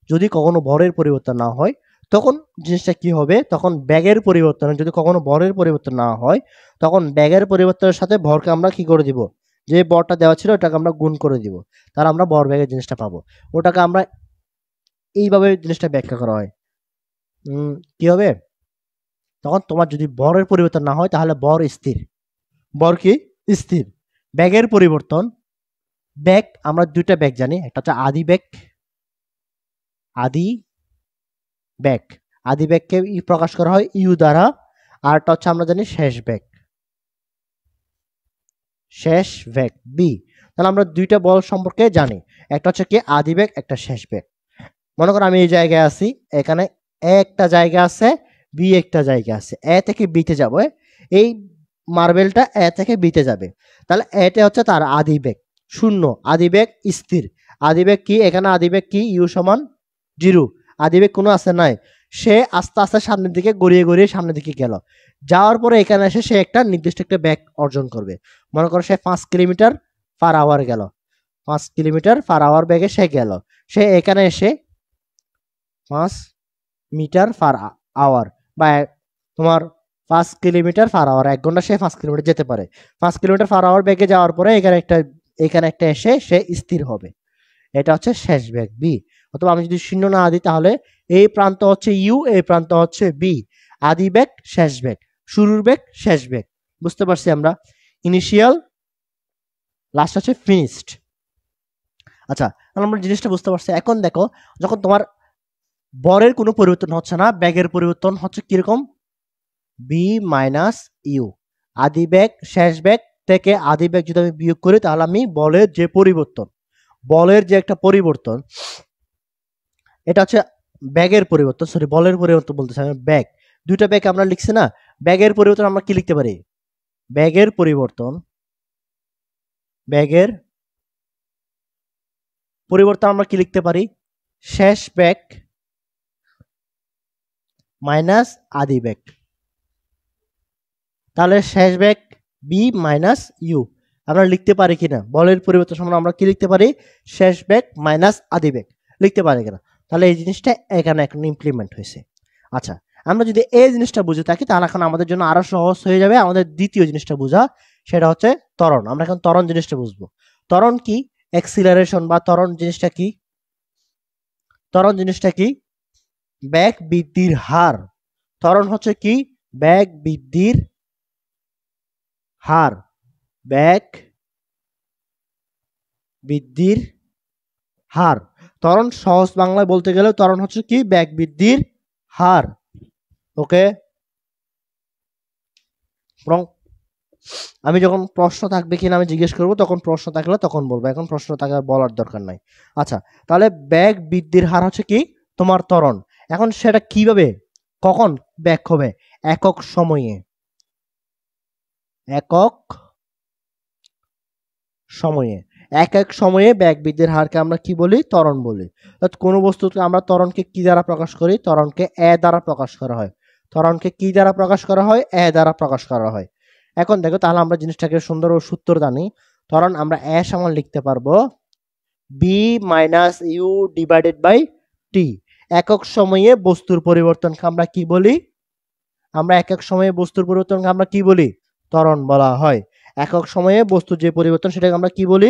যদি কখনো ভরের পরিবর্তন না হয় তখন জিনিসটা কি হবে, তখন ব্যাগের পরিবর্তন, যদি কখনো ভরের পরিবর্তন না হয় তখন ব্যাগের পরিবর্তনের সাথে ভরকে আমরা কি করে দিব, যে ভরটা দেওয়া ছিল ওটাকে আমরা গুণ করে দিব, তাহলে আমরা ভর ব্যাগের জিনিসটা পাবো। ওটাকে আমরা এইভাবে জিনিসটা ব্যাখ্যা করা হয়। কি হবে, তখন তোমার যদি ভরের পরিবর্তন না হয় তাহলে ভর স্থির, ভর কি স্থির। ব্যাগের পরিবর্তন, ব্যাগ আমরা দুইটা ব্যাগ জানি, একটা হচ্ছে আদি ব্যাগ, আদি ব্যাগ, আদি ব্যাগকে প্রকাশ করা হয় ইউ দ্বারা, আরটা হচ্ছে আমরা জানি শেষ ব্যাগ, শেষ ব্যাগ বি। তাহলে আমরা দুইটা বল সম্পর্কে জানি, একটা হচ্ছে কি আদি ব্যাগ, একটা শেষ ব্যাগ। মনে করো আমি এই জায়গায় আছি, এখানে এ একটা জায়গা আছে, বি একটা জায়গা আছে, এ থেকে বিতে যাব, এই মার্বেলটা এ থেকে বিতে যাবে, তাহলে এটা হচ্ছে তার আদি বেগ, শূন্য, আদি বেগ স্থির। আদি বেগ কি, এখানে আদি বেগ কি, ইউ সমান 0, আদি বেগ কোনো আছে নাই, সে আস্তে আস্তে সামনের দিকে গড়িয়ে গড়িয়ে সামনের দিকে গেল, যাওয়ার পরে এখানে এসে সে একটা নির্দিষ্ট একটা বেগ অর্জন করবে। মনে করো সে 5 কিলোমিটার পার আওয়ার গেল, 5 কিলোমিটার পার আওয়ার বেগে সে গেল, সে এখানে এসে 5 মিটার পার আওয়ার বা তোমার 5 কিলোমিটার পার আওয়ার, 1 ঘন্টা সে 5 কিলোমিটার যেতে পারে। 5 কিলোমিটার পার আওয়ার বেগে যাওয়ার পরে এখানে একটা এসে সে স্থির হবে, এটা হচ্ছে শেষ বেগ বি। অথবা আমি যদি শূন্য না দিই তাহলে এই প্রান্ত হচ্ছে ইউ, এই প্রান্ত হচ্ছে বি, আদি বেগ শেষ বেগ, শুরুর বেগ শেষ বেগ, বুঝতে পারছি আমরা, ইনিশিয়াল লাস্ট হচ্ছে ফিনিশড। আচ্ছা, আমরা জিনিসটা বুঝতে পারছি। এখন দেখো, যখন তোমার বরের কোনো পরিবর্তন হচ্ছে না, ব্যাগের পরিবর্তন হচ্ছে কিরকম, বি মাইনাস ইউ, আদি ব্যাগ শেষ ব্যাগ থেকে আদি ব্যাগ যদি আমি বিয়োগ করি তাহলে আমি বলের যে পরিবর্তন, বলের যে একটা পরিবর্তন, এটা হচ্ছে ব্যাগের পরিবর্তন, সরি বলের পরিবর্তন বলতেছি আমি, ব্যাগ, দুইটা ব্যাগ আমরা লিখছি না, ব্যাগের পরিবর্তন আমরা কি লিখতে পারি, ব্যাগের পরিবর্তন, ব্যাগের পরিবর্তন আমরা কি লিখতে পারি, শেষ ব্যাগ মাইনাস আদি ব্যাগ, তাহলে শেষ ব্যাগ বি মাইনাস ইউ আমরা লিখতে পারি কিনা, বলের পরিবর্তন সময় আমরা কি লিখতে পারি, শেষ ব্যাগ মাইনাস আদি ব্যাগ লিখতে পারি কিনা, তাহলে এই জিনিসটা এখানে এখন ইমপ্লিমেন্ট হয়েছে। আচ্ছা, আমরা যদি এই জিনিসটা বুঝে থাকি তাহলে এখন আমাদের জন্য আরো সহজ হয়ে যাবে আমাদের দ্বিতীয় জিনিসটা বোঝা, সেটা হচ্ছে ত্বরণ। আমরা এখন ত্বরণ জিনিসটা বুঝবো। ত্বরণ কি, এক্সিলারেশন বা ত্বরণ জিনিসটা কি, ত্বরণ জিনিসটা কি, বেগ বৃদ্ধির হার, ত্বরণ হচ্ছে কি, বেগ বৃদ্ধির হার, বেগ বৃদ্ধির হার। ত্বরণ সহজ বাংলায় বলতে গেলে ত্বরণ হচ্ছে কি, বেগ বৃদ্ধির হার। ওকে, আমি যখন প্রশ্ন থাকবে কিনা আমি জিজ্ঞেস করবো, তখন প্রশ্ন থাকলে তখন বলবো, এখন প্রশ্ন থাকা বলার দরকার নাই। আচ্ছা, তাহলে বেগ বৃদ্ধির হার হচ্ছে কি তোমার ত্বরণ। এখন সেটা কিভাবে, কখন বেগ হবে, একক সময়ে, একক সময়ে, এক এক সময়ে বেগ বৃদ্ধির হারকে আমরা কি বলি, ত্বরণ বলি। অর্থাৎ কোনো বস্তুকে আমরা ত্বরণকে কি দ্বারা প্রকাশ করি, ত্বরণকে এ দ্বারা প্রকাশ করা হয়, ত্বরণকে কি দ্বারা প্রকাশ করা হয়, এ দ্বারা প্রকাশ করা হয়। এখন দেখো, তাহলে আমরা জিনিসটাকে সুন্দর ও সূত্র জানি, ত্বরণ আমরা এ সমান লিখতে পারবো V minus U divided by T. একক সময়ে বস্তুর পরিবর্তনকে আমরা কি বলি, আমরা একক সময়ে বস্তুর পরিবর্তনকে আমরা কি বলি, ত্বরণ বলা হয়। একক সময়ে বস্তুর যে পরিবর্তন সেটাকে আমরা কি বলি,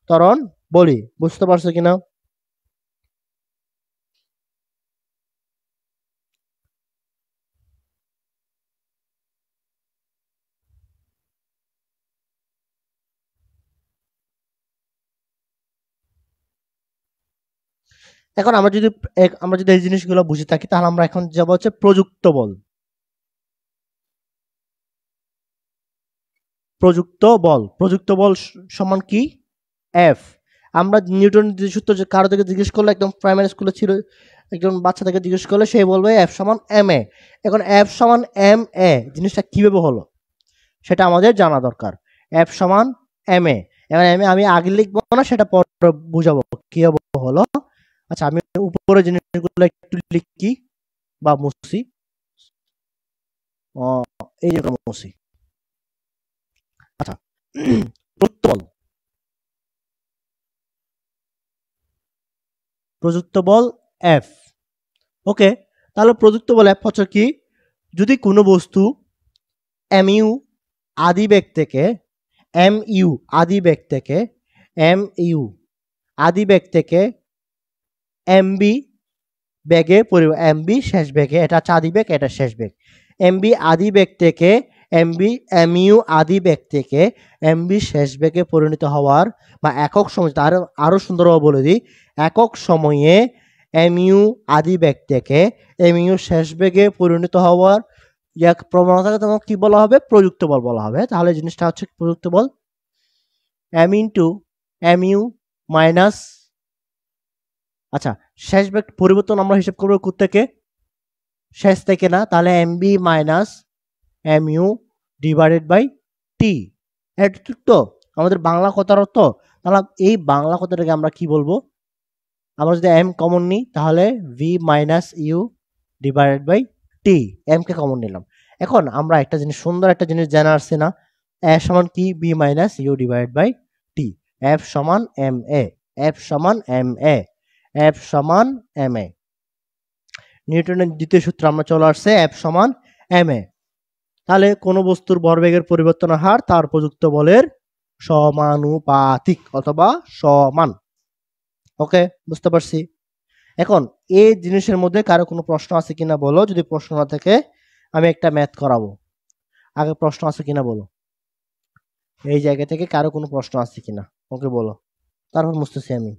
ত্বরণ বলি। বুঝতে পারছো কিনা? এখন আমরা যদি এই জিনিসগুলো বুঝে থাকি, তাহলে আমরা এখন যাব হচ্ছে প্রযুক্ত বল। প্রযুক্ত বল সমান কি? এফ। আমরা নিউটনের যে সূত্র, যে কারো থেকে জিজ্ঞেস করলে, একদম প্রাইমারি স্কুলে ছিল, একজন বাচ্চা থেকে জিজ্ঞেস করলে সে বলবে এফ সমান এম এ। এখন এফ সমান এম এ জিনিসটা কিভাবে হলো সেটা আমাদের জানা দরকার। এফ সমান এম এ, এবার এম এ আমি আগে লিখবো না, সেটা পরে বুঝাবো কিভাবে হলো। আচ্ছা, আমি উপরে জিনিসগুলো একটু লিখি বা মুছি। এই যে মুছি। আচ্ছা, প্রযুক্ত বল এফ। ওকে, তাহলে প্রযুক্ত বল এফ হচ্ছে কি? যদি কোনো বস্তু এম ইউ আদি বেগ থেকে এম ইউ আদি বেগ থেকে এম ইউ আদি বেগ থেকে এম বি বেগে এম বি শেষ বেগে, এটা হচ্ছে আদি বেগ, এটা শেষ বেগ। এম বি আদি বেগ থেকে এম ইউ আদি বেগ থেকে এম বি শেষ বেগে পরিণত হওয়ার, বা একক সময়, আরো সুন্দরভাবে বলে দিই, একক সময়ে এম ইউ আদি বেগ থেকে এম ইউ শেষ বেগে পরিণত হওয়ার প্রবণতাকে তোমাকে কি বলা হবে? প্রযুক্ত বল বলা হবে। তাহলে জিনিসটা হচ্ছে প্রযুক্ত বল। M into M U minus, আচ্ছা, শেষ বেগ পরিবর্তন আমরা হিসাব করবো কোত্থেকে? শেষ থেকে না, তাহলে M V minus M U divided by T. এটুক তো আমাদের বাংলা কথার অর্থ। তাহলে এই বাংলা কথাটাকে আমরা কি বলবো? আমরা যদি এম কমন নিই, তাহলে V minus U divided by T. M কে কমন নিলাম। এখন আমরা একটা জিনিস, সুন্দর একটা জিনিস জানা আসছে না? এ সমান কি? B minus U divided by T. F সমান এম এ, এফ সমান এম এ, এফ সমান এম এ। নিউটনের দ্বিতীয় সূত্র আমরা চলে আসছে, এফ সমান এম এ। তাহলে কোন বস্তুর ভরবেগের পরিবর্তনের হার তার প্রযুক্ত বলের সমানুপাতিক অথবা সমান। ওকে, বুঝতে পারছি। এখন এই জিনিসের মধ্যে কারো কোনো প্রশ্ন আছে কিনা বলো। যদি প্রশ্ন না থাকে আমি একটা ম্যাথ করাবো। আগে প্রশ্ন আছে কিনা বলো, এই জায়গা থেকে কারো কোনো প্রশ্ন আছে কিনা ওকে বলো, তারপর বুঝতেছি আমি।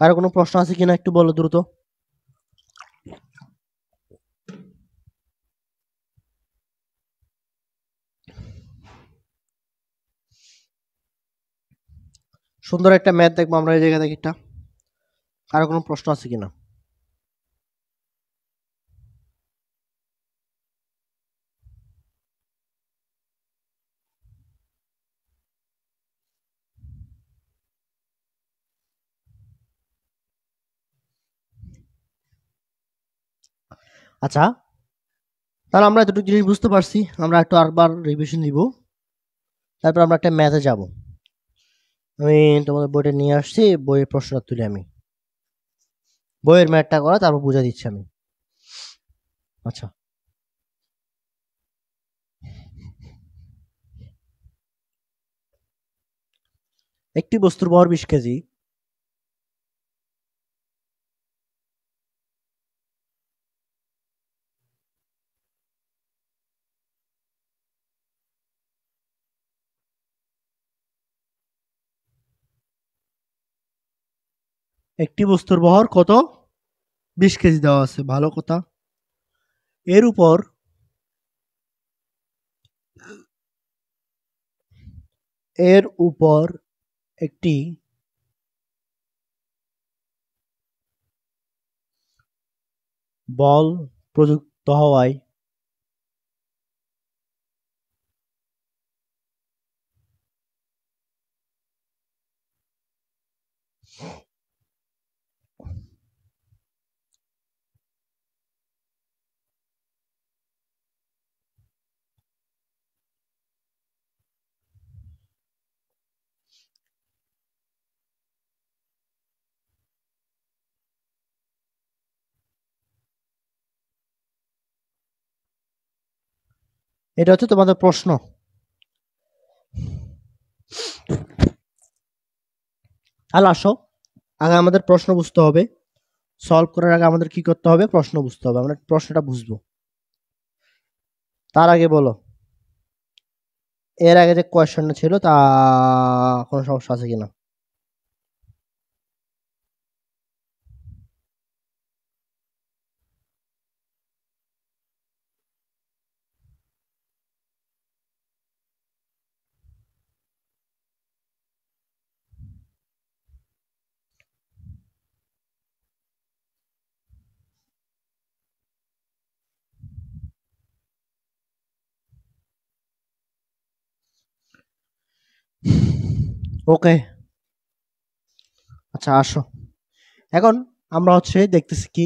কারো কোনো প্রশ্ন আছে কিনা একটু বলো দ্রুত। সুন্দর একটা ম্যাথ দেখবো আমরা এই জায়গা থেকে একটা। কারো কোনো প্রশ্ন আছে কিনা? আচ্ছা, তাহলে আমরা এতটুকু জিনিস বুঝতে পারছি। আমরা একটু আরবার রিভিশন দিব, তারপর আমরা একটা ম্যাথে যাব। আমি তোমাদের বইটা নিয়ে আসছি, বইয়ের প্রশ্নটা তুলে আমি বইয়ের ম্যাথটা করা, তারপর বুঝা দিচ্ছি আমি। আচ্ছা, একটি বস্তুর ভর 20 কেজি। একটি বস্তুর ভর কত? 20 কেজি দেওয়া আছে, ভালো কথা। এর উপর একটি বল প্রযুক্ত হওয়ায় এটা হচ্ছে তোমাদের প্রশ্ন। তাহলে আসো, আগে আমাদের প্রশ্ন বুঝতে হবে। সলভ করার আগে আমাদের কি করতে হবে? প্রশ্ন বুঝতে হবে, আমরা প্রশ্নটা বুঝবো। তার আগে বলো, এর আগে যে কোয়েশ্চেনটা ছিল তা কোনো সমস্যা আছে কিনা? ওকে, আচ্ছা আসো। এখন আমরা হচ্ছে দেখতেছি কি,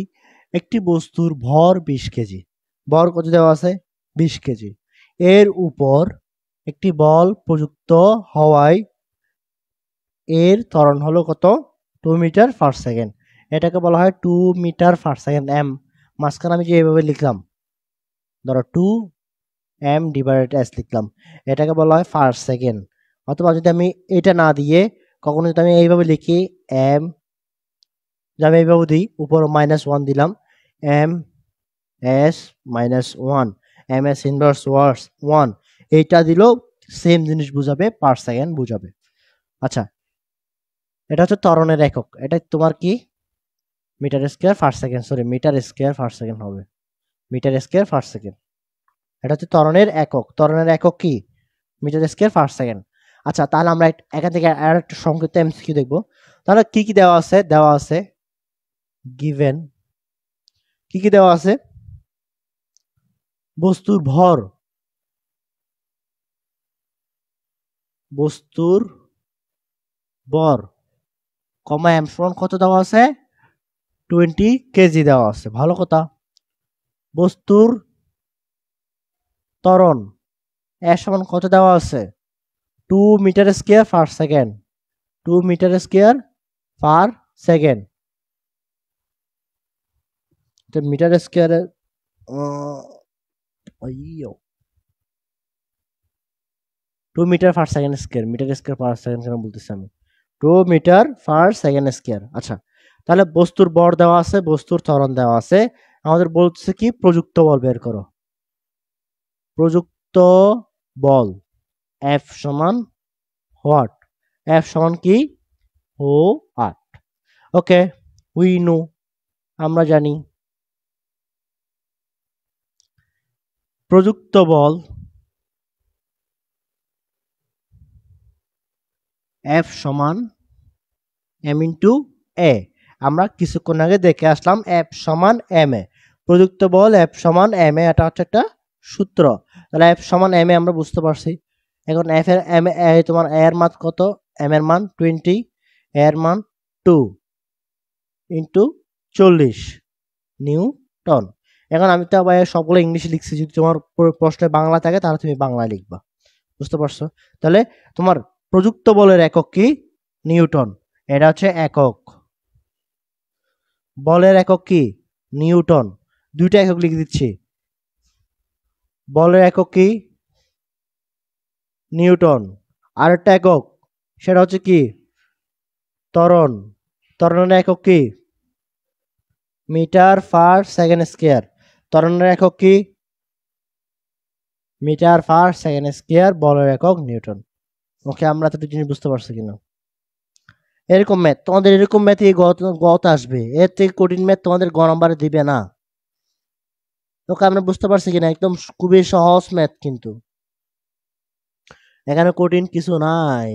একটি বস্তুর ভর 20 কেজি। ভর কত দেওয়া আছে? 20 কেজি। এর উপর একটি বল প্রযুক্ত হওয়ায় এর ত্বরণ হলো কত? 2 মিটার পার সেকেন্ড। এটাকে বলা হয় 2 মিটার পার সেকেন্ড, এম। মাঝখানে আমি যে এইভাবে লিখলাম, ধরো 2 এম ডিভাইডেড এস লিখলাম, এটাকে বলা হয় পার সেকেন্ড। অথবা যদি আমি এটা না দিয়ে কখনো যদি আমি এইভাবে লিখি, এম, যে আমি এইভাবে দিই, উপর -1 দিলাম, M S -1, M S inverse ওয়ার্স 1, এইটা দিলেও সেম জিনিস বুঝাবে, পার সেকেন্ড বুঝাবে। আচ্ছা, এটা হচ্ছে ত্বরণের একক। এটা তোমার কি? Metre square per second, sorry metre square per second হবে, মিটার স্কয়ার পার সেকেন্ড। এটা হচ্ছে ত্বরণের একক। ত্বরণের একক কি? Metre square per second. আচ্ছা, তাহলে আমরা এখান থেকে আর একটা সংক্ষিপ্ত এমসিকিউ দেখবো। তাহলে কি কি দেওয়া আছে? দেওয়া আছে গিভেন, কি কি দেওয়া আছে? বস্তুর ভর, বস্তুর ভর কমা এম সমান কত দেওয়া আছে? 20 কেজি দেওয়া আছে, ভালো কথা। বস্তুর ত্বরণ এর সমান কত দেওয়া আছে? 2 metre square per second, 2 metre square per second. তো মিটার স্কয়ারের 2 metre per second square, metre square per second কেন বলতেছি আমি? 2 মিটার পার সেকেন্ড স্কয়ার। আচ্ছা, তাহলে বস্তুর ভর দেওয়া আছে, বস্তুর ত্বরণ দেওয়া আছে, আমাদের বলছে কি প্রযুক্ত বল বের করো। প্রযুক্ত বল F সমান হোয়াট? F সমান কি? ও 8। ওকে, উই নো, আমরা জানি প্রযুক্ত বল F সমান m ইন্টু এ। আমরা কিছুক্ষণ আগে দেখে আসলাম F সমান m এ। প্রযুক্ত বল F সমান m এ, এটা হচ্ছে একটা সূত্র। তাহলে F সমান m এ আমরা বুঝতে পারছি। এখন F এর m এ তোমার a এর মান কত? m এর মান 20, a এর মান 2 ইন্টু 40 নিউটন। এখন আমি তো আবার সবগুলো ইংলিশে লিখছি, যদি তোমার প্রশ্নে বাংলা থাকে তাহলে তুমি বাংলায় লিখবা, বুঝতে পারছো? তাহলে তোমার প্রযুক্ত বলের একক কি? নিউটন, এটা হচ্ছে একক। বলের একক কি? নিউটন। দুইটা একক লিখে দিচ্ছি। বলের একক কি? নিউটন। আরেকটা একক, সেটা হচ্ছে কি? ত্বরণ। ত্বরণের একক কি? Metre per second square. ত্বরণের একক কি? Metre per second square. বলের একক নিউটন। ওকে, আমরা তো জিনিস বুঝতে পারছি কিনা? এরকম ম্যাথ তোমাদের, এরকম ম্যাথ গত আসবে, এর থেকে কঠিন ম্যাথ তোমাদের গ নাম্বারে দিবে না। ওকে, আমরা বুঝতে পারছি কিনা? একদম খুবই সহজ ম্যাথ, কিন্তু এখানে কঠিন কিছু নাই,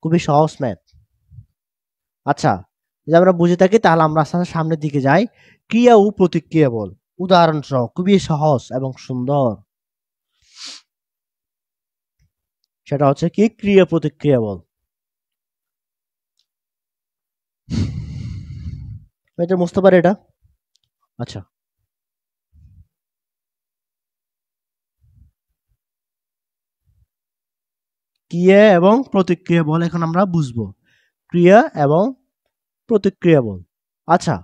খুবই সহজ ম্যাথ। আচ্ছা, যদি আমরা বুঝে থাকি তাহলে আমরা আস্তে আস্তে সামনের দিকে যাই। ক্রিয়া ও প্রতিক্রিয়া বল, উদাহরণ সহ, খুবই সহজ এবং সুন্দর। সেটা হচ্ছে কি? ক্রিয়া প্রতিক্রিয়া বল। এটা বুঝতে পারে এটা? আচ্ছা, ক্রিয়া এবং প্রতিক্রিয়া বল এখন আমরা বুঝবো। ক্রিয়া এবং প্রতিক্রিয়া বল। আচ্ছা,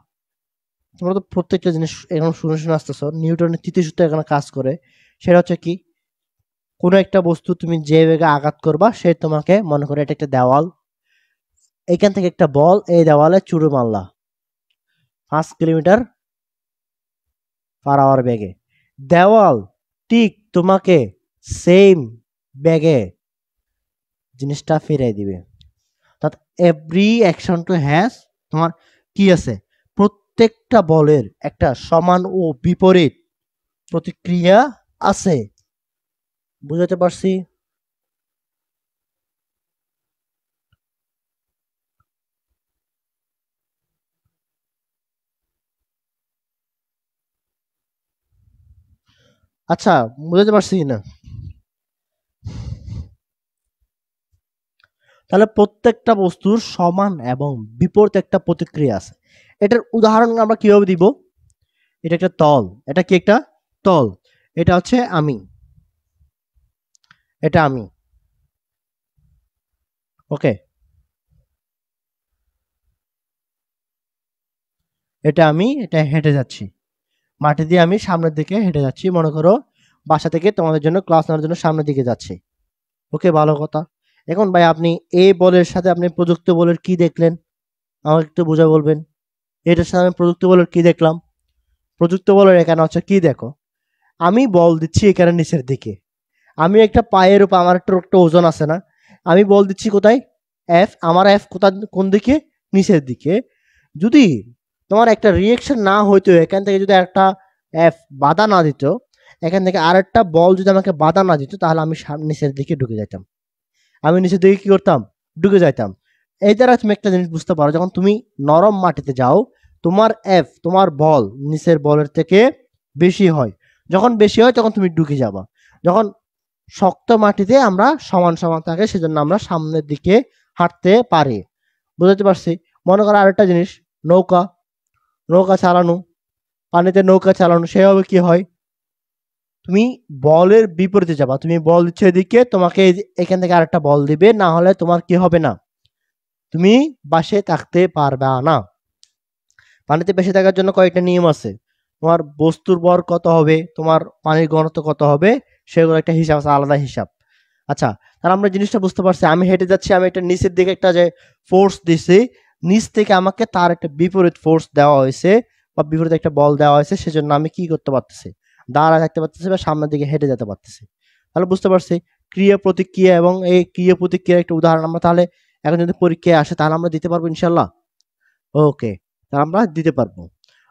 তোমরা তো প্রত্যেকটা জিনিস এখন শুনে শুনে আসতেছ। নিউটনের তৃতীয় সূত্র এখানে কাজ করে। সেটা হচ্ছে কি? কোনো একটা বস্তু তুমি যে বেগে আঘাত করবা, সে তোমাকে, মনে করে এটা একটা দেওয়াল, এখান থেকে একটা বল এই দেওয়ালে ছুড়ে মারলা, 5 কিলোমিটার পার আওয়ার বেগে। দেওয়াল ঠিক তোমাকে সেম বেগে জিনিসটা ফিরাই দিবে। অর্থাৎ এভরি অ্যাকশন টু হ্যাজ তোমার কি আছে, প্রত্যেকটা বলের একটা সমান ও বিপরীত প্রতিক্রিয়া আছে। বুঝাতে পারছি? আচ্ছা, বুঝাতে পারছি না? তাহলে প্রত্যেকটা বস্তুর সমান এবং বিপরীত একটা প্রতিক্রিয়া আছে। এটার উদাহরণ আমরা কিভাবে দিব? এটা একটা তল, এটা কি একটা তল, এটা হচ্ছে আমি, এটা আমি, ওকে, এটা আমি, এটা হেঁটে যাচ্ছি, মাটি দিয়ে আমি সামনের দিকে হেঁটে যাচ্ছি, মনে করো বাসা থেকে তোমাদের জন্য ক্লাস নেওয়ার জন্য সামনের দিকে যাচ্ছি। ওকে, ভালো কথা। এখন ভাই আপনি এই বলের সাথে আপনি প্রযুক্ত বলের কি দেখলেন আমাকে একটু বুঝা বলবেন। এটার সাথে আমি প্রযুক্ত বলের কি দেখলাম? প্রযুক্ত বলের এখানে হচ্ছে কি, দেখো আমি বল দিচ্ছি এখানে নিচের দিকে, আমি একটা পায়ের উপর আমার একটা ওজন আছে না, আমি বল দিচ্ছি কোথায়? এফ, আমার এফ কোন দিকে? নিচের দিকে। যদি তোমার একটা রিয়েকশন না হইতো, এখান থেকে যদি একটা এফ বাধা না দিত, এখান থেকে আরেকটা বল যদি আমাকে বাধা না দিত, তাহলে আমি নিচের দিকে ঢুকে যাইতাম, আমি নিচের দিকে কি করতাম? ঢুকে যাইতাম। এই দ্বারা তুমি একটা জিনিস বুঝতে পারো, যখন তুমি নরম মাটিতে যাও, তোমার এফ, তোমার বল নিচের বলের থেকে বেশি হয়। যখন বেশি হয় তখন তুমি ঢুকে যাবা। যখন শক্ত মাটিতে আমরা সমান সমান থাকে, সেজন্য আমরা সামনের দিকে হাঁটতে পারি। বুঝতে পারছি? মনে করো আরেকটা জিনিস, নৌকা, নৌকা চালানো, পানিতে নৌকা চালানো, সেভাবে কি হয়? তুমি বলের বিপরীতে যাবা, তুমি বল দিচ্ছ এদিকে, তোমাকে এখান থেকে আরেকটা বল দিবে, না হলে তোমার কি হবে না, তুমি বাসে থাকতে পারবা না। পানিতে বেশি থাকার জন্য কয়েকটা নিয়ম আছে। তোমার বস্তুর ভর কত হবে, তোমার পানির ঘনত্ব কত হবে, সেগুলো একটা হিসাব আছে, আলাদা হিসাব। আচ্ছা, তাহলে আমরা জিনিসটা বুঝতে পারছি, আমি হেঁটে যাচ্ছি, আমি একটা নিচের দিকে একটা যে ফোর্স দিছি, নিচ থেকে আমাকে তার একটা বিপরীত ফোর্স দেওয়া হয়েছে বা বিপরীত একটা বল দেওয়া হয়েছে, সেজন্য আমি কি করতে পারতেছি? দাঁড়ায় থাকতে পারতেছি বা সামনের দিকে হেঁটে যেতে পারতেছি। তাহলে বুঝতে পারছি ক্রিয়া প্রতিক্রিয়া, এবং এই ক্রিয়া প্রতিক্রিয়ার একটা উদাহরণ আমরা তাহলে এখন যদি পরীক্ষায় আসে তাহলে আমরা দিতে পারবো ইনশাল্লাহ। ওকে, তাহলে আমরা দিতে পারবো।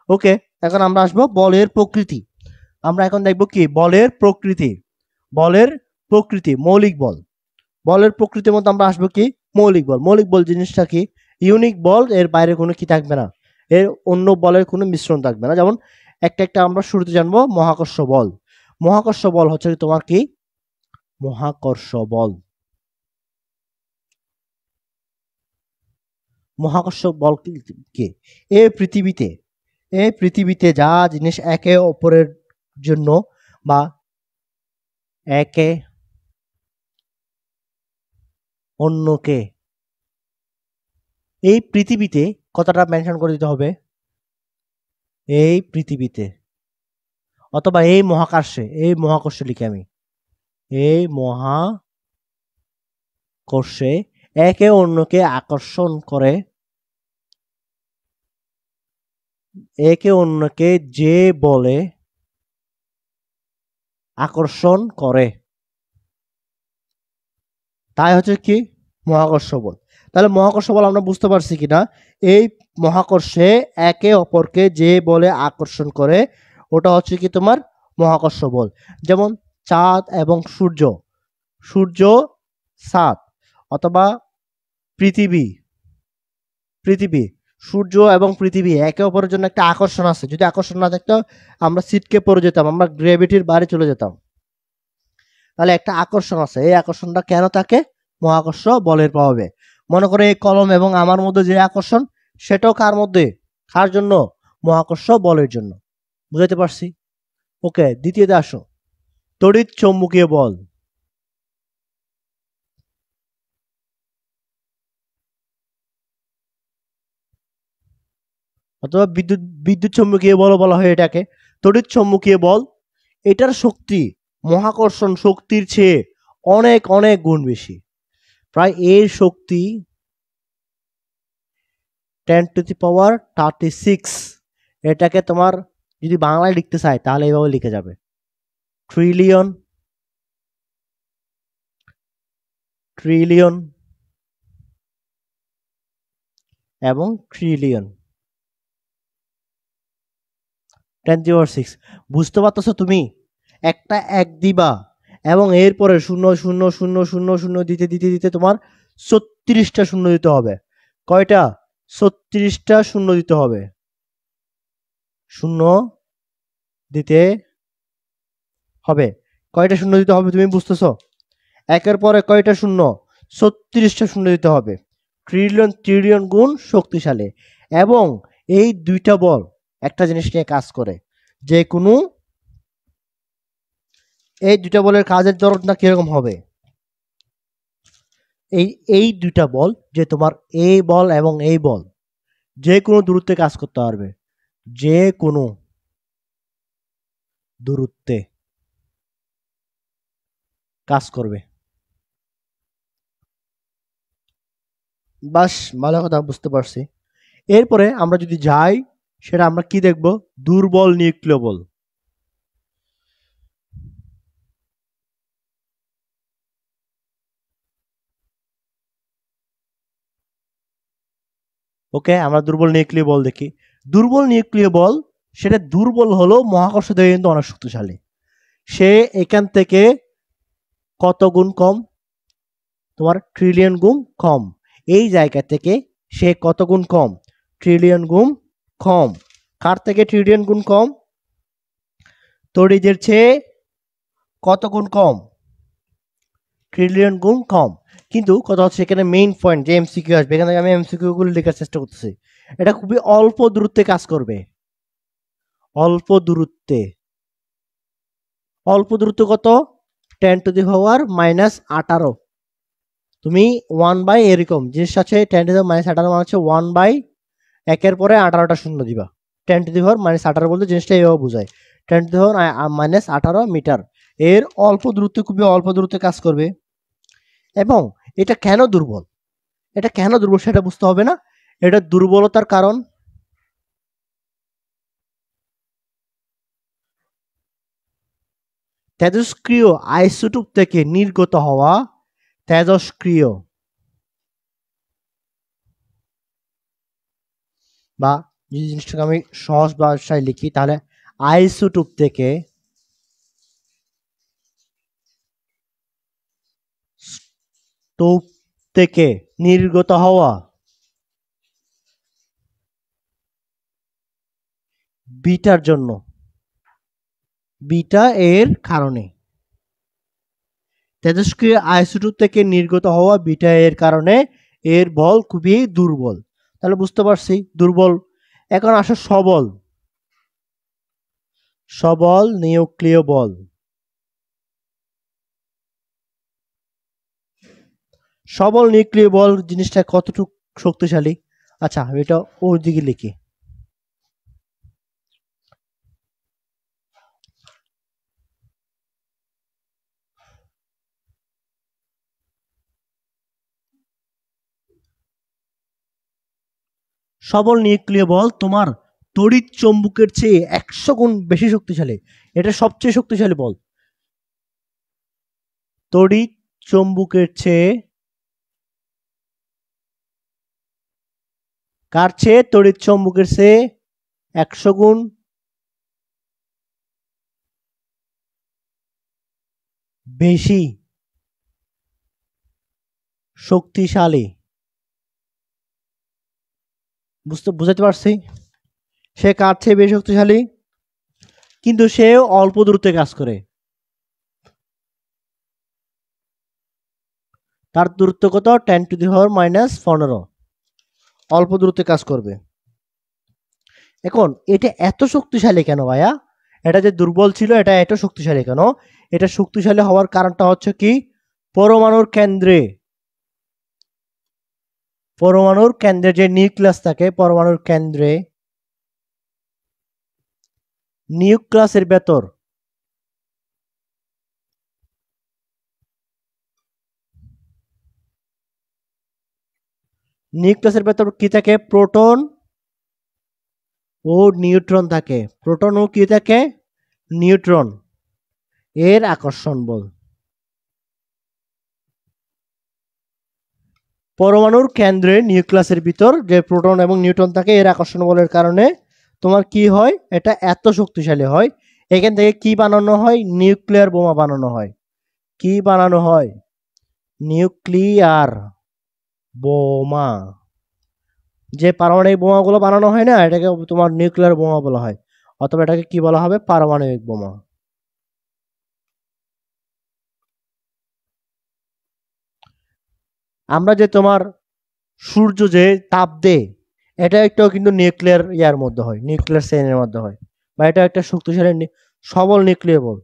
ওকে, এখন আমরা আসবো বলের প্রকৃতি। আমরা এখন দেখবো কি বলের প্রকৃতি। বলের প্রকৃতি, মৌলিক বল। বলের প্রকৃতির মধ্যে আমরা আসবো কি মৌলিক বল। মৌলিক বল জিনিসটা কি? ইউনিক বল, এর বাইরে কোনো কি থাকবে না, এর অন্য বলের কোনো মিশ্রণ থাকবে না। যেমন একটা একটা আমরা শুরুতে জানবো মহাকর্ষ বল। মহাকর্ষ বল হচ্ছে তোমার কি? মহাকর্ষ বল। মহাকর্ষ বল কি? এই পৃথিবীতে, এই পৃথিবীতে যা জিনিস একে অপরের জন্য বা একে অন্যকে, এই পৃথিবীতে কথাটা মেনশন করে দিতে হবে, এই পৃথিবীতে অথবা এই মহাকাশে, এই মহাকর্ষে লিখে আমি, এই মহাকর্ষে একে অন্যকে আকর্ষণ করে, একে অন্যকে যে বলে আকর্ষণ করে, তাই হচ্ছে কি মহাকর্ষ বল। তাহলে মহাকর্ষ বল আমরা বুঝতে পারছি কিনা? এই মহাকর্ষে একে অপরকে যে বলে আকর্ষণ করে, ওটা হচ্ছে কি তোমার মহাকর্ষ বল। যেমন চাঁদ এবং সূর্য, সূর্য চাঁদ, অথবা পৃথিবী, পৃথিবী, সূর্য এবং পৃথিবী একে অপরের জন্য একটা আকর্ষণ আছে। যদি আকর্ষণ না থাকতো আমরা ছিটকে পড়ে যেতাম, আমরা গ্র্যাভিটির বাইরে চলে যেতাম। তাহলে একটা আকর্ষণ আছে, এই আকর্ষণটা কেন থাকে? মহাকর্ষ বলের প্রভাবে। মনে করে এই কলম এবং আমার মধ্যে যে আকর্ষণ, সেটাও কার মধ্যে, কার জন্য? মহাকর্ষ বলের জন্য। বুঝাইতে পারছি? ওকে, দ্বিতীয়তে আসো, তড়িৎ চৌম্বকীয় বল অথবা বিদ্যুৎ বিদ্যুৎ চৌম্বকীয় বল বলা হয় এটাকে। তড়িৎ চৌম্বকীয় বল, এটার শক্তি মহাকর্ষণ শক্তির চেয়ে অনেক অনেক গুণ বেশি। প্রায় এর শক্তি 10 টু দি পাওয়ার 36 এটাকে তোমার যদি বাংলায় লিখতে চাই তাহলে এইভাবে লিখে যাবে, ট্রিলিয়ন, ট্রিলিয়ন এবং ট্রিলিয়ন, 10⁶। বুঝতে পারতেছো তুমি? একটা এক দিবা এবং এরপরে শূন্য শূন্য শূন্য শূন্য শূন্য দিতে দিতে দিতে তোমার 36টা শূন্য দিতে হবে। কয়টা? 36টা শূন্য দিতে হবে। শূন্য দিতে হবে। কয়টা শূন্য দিতে হবে তুমি বুঝতেছো? একের পরে কয়টা শূন্য? 36টা শূন্য দিতে হবে। ট্রিলিয়ন ট্রিলিয়ন গুণ শক্তিশালী। এবং এই দুইটা বল একটা জিনিস নিয়ে কাজ করে, যে কোনো এই দুইটা বলের কাজের ধরনটা কিরকম হবে? এই দুইটা বল, যে তোমার এই বল এবং এই বল যে কোনো দূরত্বে কাজ করতে পারবে, যে কোনো দূরত্বে কাজ করবে। বাস, ভালো কথা, বুঝতে পারছি। এরপরে আমরা যদি যাই, সেটা আমরা কি দেখব? দুর্বল নিউক্লিয় বল। ওকে, আমরা দুর্বল নিউক্লিয় বল দেখি। দুর্বল নিউক্লিয় বল, সেটা দুর্বল হলো মহাকর্ষ থেকে কিন্তু অনেক শক্তিশালী। সে এখান থেকে কত গুণ কম? তোমার ট্রিলিয়ন গুণ কম। এই জায়গা থেকে সে কত গুণ কম? ট্রিলিয়ন গুণ কম। কার থেকে ট্রিলিয়ন গুণ কম? তড়িদের চেয়ে কত গুণ কম? ট্রিলিয়ন গুণ কম। কিন্তু কথা হচ্ছে এখানে মেইন পয়েন্ট যে এমসিকিউ আসবে, এখানে আমি এমসিকিউ গুলো লেখার চেষ্টা করতেছি। এটা খুবই অল্প দূরত্বে কাজ করবে। অল্প দূরত্বে। অল্প দূরত্ব কত? 10⁻⁻18। তুমি 1/, এরকম জিনিস আছে 10⁻18 মানে হচ্ছে 1/, একের পরে 18টা শূন্য দিবা। 10⁻18 বলতে জিনিসটা এভাবে বোঝায়, 10⁻18 মিটার। এর অল্প দূরত্বে, খুবই অল্প দূরত্বে কাজ করবে। এবং এটা কেন দুর্বল? এটা কেন দুর্বল সেটা বুঝতে হবে না? এটা দুর্বলতার কারণ তেজস্ক্রিয় আইসোটোপ থেকে নির্গত হওয়া তেজস্ক্রিয়, বা যদি জিনিসটাকে আমি সহজ ভাষায় লিখি তাহলে আইসোটোপ থেকে টোপ থেকে নির্গত হওয়া বিটার জন্য, বিটা এর কারণে, তেজস্ক্রিয় আইসোটোপ থেকে নির্গত হওয়া বিটা এর কারণে এর বল খুবই দুর্বল। তাহলে বুঝতে পারছি দুর্বল। এখন আসো সবল। সবল নিউক্লিয় বল। সবল নিউক্লিয় বল জিনিসটা কতটুকু শক্তিশালী? আচ্ছা, আমি এটা ওর দিকে লিখি। সবল নিউক্লিয় বল তোমার তড়িৎ চৌম্বকের চেয়ে 100 গুণ বেশি শক্তিশালী। এটা সবচেয়ে শক্তিশালী বল। তড়িৎ চৌম্বকের চেয়ে, কার চেয়ে? তড়িৎ চৌম্বকের চেয়ে 100 গুণ বেশি শক্তিশালী। বুঝাতে পারছি? সে কার চেয়ে বেশি শক্তিশালী, কিন্তু সে অল্প দূরত্বে কাজ করে। তার দূরত্ব কত? 10⁻⁻15। অল্প দূরত্বে কাজ করবে। এখন এটা এত শক্তিশালী কেন ভাইয়া? এটা যে দুর্বল ছিল এটা এত শক্তিশালী কেন? এটা শক্তিশালী হওয়ার কারণটা হচ্ছে কি? পরমাণুর কেন্দ্রে, পরমাণুর কেন্দ্রে যে নিউক্লিয়াস থাকে, পরমাণুর কেন্দ্রে নিউক্লিয়াসের ভেতর নিউক্লিয়াসের ভেতর কি থাকে? প্রোটন ও নিউট্রন থাকে, প্রোটন ও কি থাকে, নিউট্রন, এর আকর্ষণ বল। পরমাণুর কেন্দ্রে নিউক্লিয়াসের ভিতর যে প্রোটন এবং নিউট্রন থাকে এর আকর্ষণ বলের কারণে তোমার কি হয়, এটা এত শক্তিশালী হয়। এখান থেকে কি বানানো হয়, নিউক্লিয়ার বোমা বানানো হয়। কি বানানো হয়, নিউক্লিয়ার বোমা। যে পারমাণবিক বোমাগুলো বানানো হয় না, এটাকে তোমার নিউক্লিয়ার বোমা বলা হয়, অথবা এটাকে কি বলা হবে, পারমাণবিক বোমা। আমরা যে তোমার সূর্য যে তাপ দেয়, এটা একটাও কিন্তু নিউক্লিয়ার ইয়ার মধ্যে হয়, নিউক্লিয়ার চেইনের মধ্যে হয়, বা এটা একটা শক্তিশালী সবল নিউক্লিয়ার বল।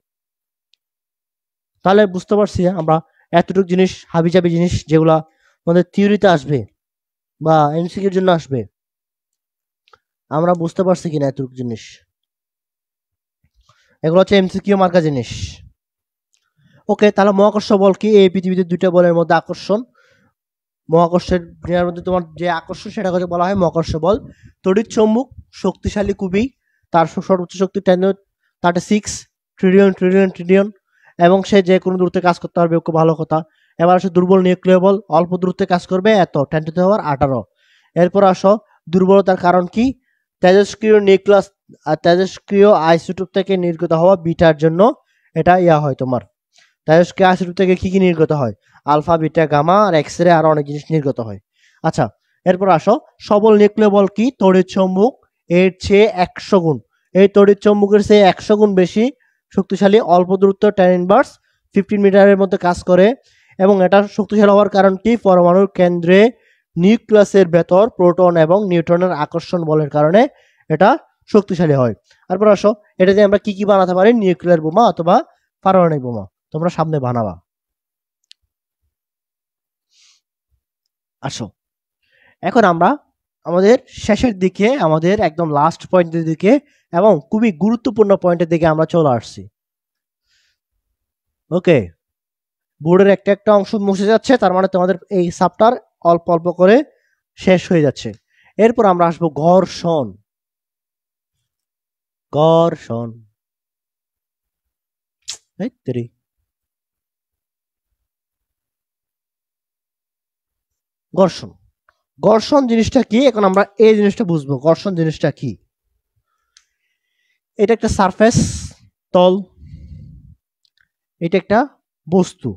তাহলে বুঝতে পারছি আমরা এতটুকু জিনিস, হাবিজাবি জিনিস যেগুলা আমাদের থিওরিতে আসবে বা এমসিকিউর জন্য আসবে, আমরা বুঝতে পারছি কিনা এতটুকু জিনিস। এগুলো হচ্ছে এমসিকিউ মার্কা জিনিস। ওকে, তাহলে মহাকর্ষ বল কি, এই পৃথিবীতে দুইটা বলের মধ্যে আকর্ষণ, মহাকর্ষের মধ্যে তোমার যে আকর্ষণ সেটাকে বলা হয় মহাকর্ষ বল। তড়িৎ চৌম্বক শক্তিশালী খুবই, তার সর্বোচ্চ শক্তি 10⁻36 ট্রিলিয়ন ট্রিলিয়ন ট্রিলিয়ন, এবং সে যে কোনো দূরত্বে কাজ করতে পারবে, খুব ভালো কথা। এবার আসো দুর্বল নিউক্লিয় বল, অল্প দূরত্বে কাজ করবে, এত 10⁻18। এরপর আসো দুর্বলতার কারণ কি, তেজস্ক্রিয় নিউক্লিয়াস আর তেজস্ক্রিয় আইসোটোপ থেকে নির্গত হওয়া বিটার জন্য এটা ইয়া হয় তোমার, তেজস্ক্রিয় আইসোটোপ থেকে কি কি নির্গত হয়, আলফা বিটা গামা আর এক্স রে, আরো অনেক জিনিস নির্গত হয়। আচ্ছা, এরপর আসো সবল নিউক্লিয় বল কি, তড়িৎ চৌম্বক এর চেয়ে 100 গুণ, এই তড়িৎ চৌম্বকের চেয়ে 100 গুণ বেশি শক্তিশালী, অল্প দূরত্ব 10⁻15 মিটারের মধ্যে কাজ করে। এবং এটা শক্তিশালী হওয়ার কারণ কি, পরমাণুর কেন্দ্রে নিউক্লিয়াসের ভেতর প্রোটন এবং নিউট্রনের আকর্ষণ বলের কারণে এটা শক্তিশালী হয়। তারপর আসো এটা দিয়ে আমরা কি কি বানাতে পারি, নিউক্লিয়ার বোমা অথবা পারমাণবিক বোমা তোমরা সামনে বানাবা। আসো এখন আমরা আমাদের শেষের দিকে, আমাদের একদম লাস্ট পয়েন্টের দিকে এবং খুবই গুরুত্বপূর্ণ পয়েন্টের দিকে আমরা চলে আসছি। ওকে, বোর্ডের একটা একটা অংশ মুছে যাচ্ছে, তার মানে তোমাদের এই চ্যাপ্টার অল্প অল্প করে শেষ হয়ে যাচ্ছে। এরপর আমরা আসবো ঘর্ষণ। ঘর্ষণ, ঘর্ষণ, ঘর্ষণ জিনিসটা কি, এখন আমরা এই জিনিসটা বুঝবো, ঘর্ষণ জিনিসটা কি। এটা একটা সারফেস, তল, এটা একটা বস্তু,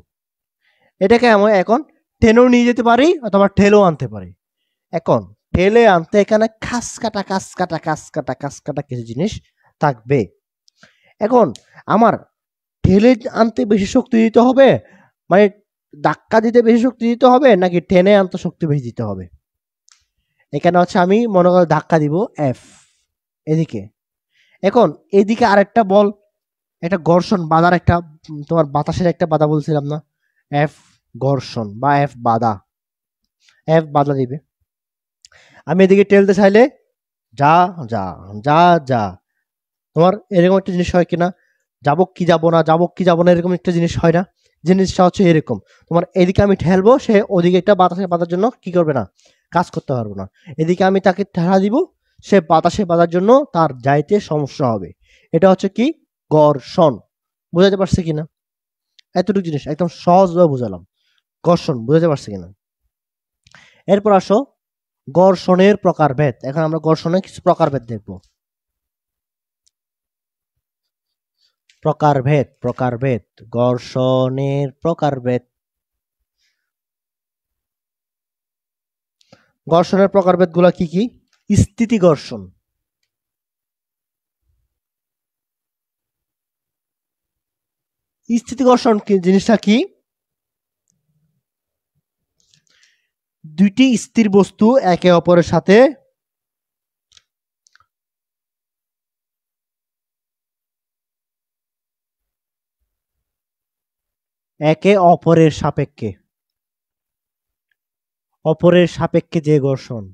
এটাকে আমরা এখন টেনেও নিয়ে যেতে পারি অথবা ঠেলেও আনতে পারি। এখন ঠেলে আনতে এখানে খাস কাটা কাস কাটা কাস কাটা কাস কাটা কিছু জিনিস থাকবে। এখন আমার ঠেলে আনতে বেশি শক্তি দিতে হবে, মানে ধাক্কা দিতে বেশি শক্তি দিতে হবে, নাকি টেনে আনতে শক্তি বেশি দিতে হবে। এখানে হচ্ছে আমি মনে করো ধাক্কা দিব এফ এদিকে, এখন এদিকে আরেকটা বল, একটা ঘর্ষণ বাধার একটা, তোমার বাতাসের একটা বাধা বলছিলাম না, এফ ঘর্ষণ বা এফ বাধা, এফ বাধা দিবে। আমি এদিকে টেলতে চাইলে যা যা যা যা, তোমার এরকম একটা জিনিস হয় কিনা, যাবো কি যাবো না, যাবো কি যাবো না, এরকম একটা জিনিস হয় না। জিনিসটা হচ্ছে এরকম, তোমার এদিকে আমি ঠেলবো, সে ওদিকে একটা বাতাসে বাঁধার জন্য কি করবে না, কাজ করতে পারবো না। এদিকে আমি তাকে ঠেলা দিব, সে বাতাসে বাঁধার জন্য তার যাইতে সমস্যা হবে। এটা হচ্ছে কি, ঘর্ষণ। বুঝাতে পারছে কিনা, এতটুকু জিনিস একদম সহজভাবে বুঝালাম, ঘর্ষণ বুঝাতে পারছে কিনা। এরপর আসো ঘর্ষণের প্রকারভেদ। এখন আমরা ঘর্ষণের কিছু প্রকারভেদ দেখবো। প্রকারভেদ, প্রকারভেদ, ঘর্ষণের প্রকারভেদ। ঘর্ষণের প্রকারভেদ গুলা কি কি, স্থিতি ঘর্ষণ, স্থিতি ঘর্ষণ কি জিনিসটা কি, দুইটি স্থির বস্তু একে অপরের সাথে একে অপরের সাপেক্ষে, অপরের সাপেক্ষে যে ঘর্ষণ,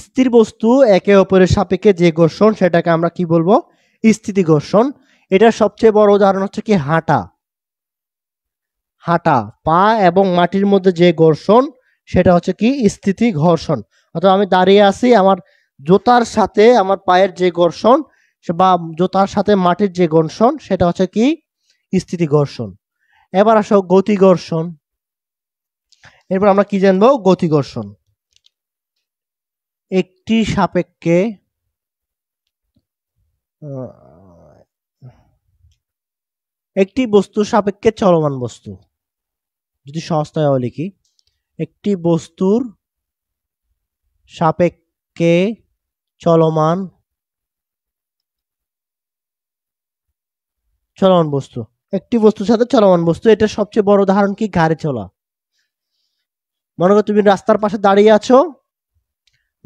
স্থির বস্তু একে অপরের সাপেক্ষে যে ঘর্ষণ সেটাকে আমরা কি বলবো, স্থিতি ঘর্ষণ। এটার সবচেয়ে বড় উদাহরণ হচ্ছে কি, হাঁটা, হাঁটা পা এবং মাটির মধ্যে যে ঘর্ষণ সেটা হচ্ছে কি স্থিতি ঘর্ষণ। অথবা আমি দাঁড়িয়ে আছি, আমার জুতার সাথে আমার পায়ের যে ঘর্ষণ বা জুতার সাথে মাটির যে ঘর্ষণ সেটা হচ্ছে কি স্থিতি ঘর্ষণ। এবার আসো গতি ঘর্ষণ। এরপর আমরা কি জানবো? গতি ঘর্ষণ। একটি সাপেক্ষে একটি বস্তু সাপেক্ষে চলমান বস্তু, যদি সহজতায় লিখি, একটি বস্তুর সাপেক্ষে চলমান বস্তু, একটি বস্তুর সাথে চলমান বস্তু, এটা সবচেয়ে বড় উদাহরণ কি? গাড়ি চলা। মনে করো তুমি রাস্তার পাশে দাঁড়িয়ে আছো,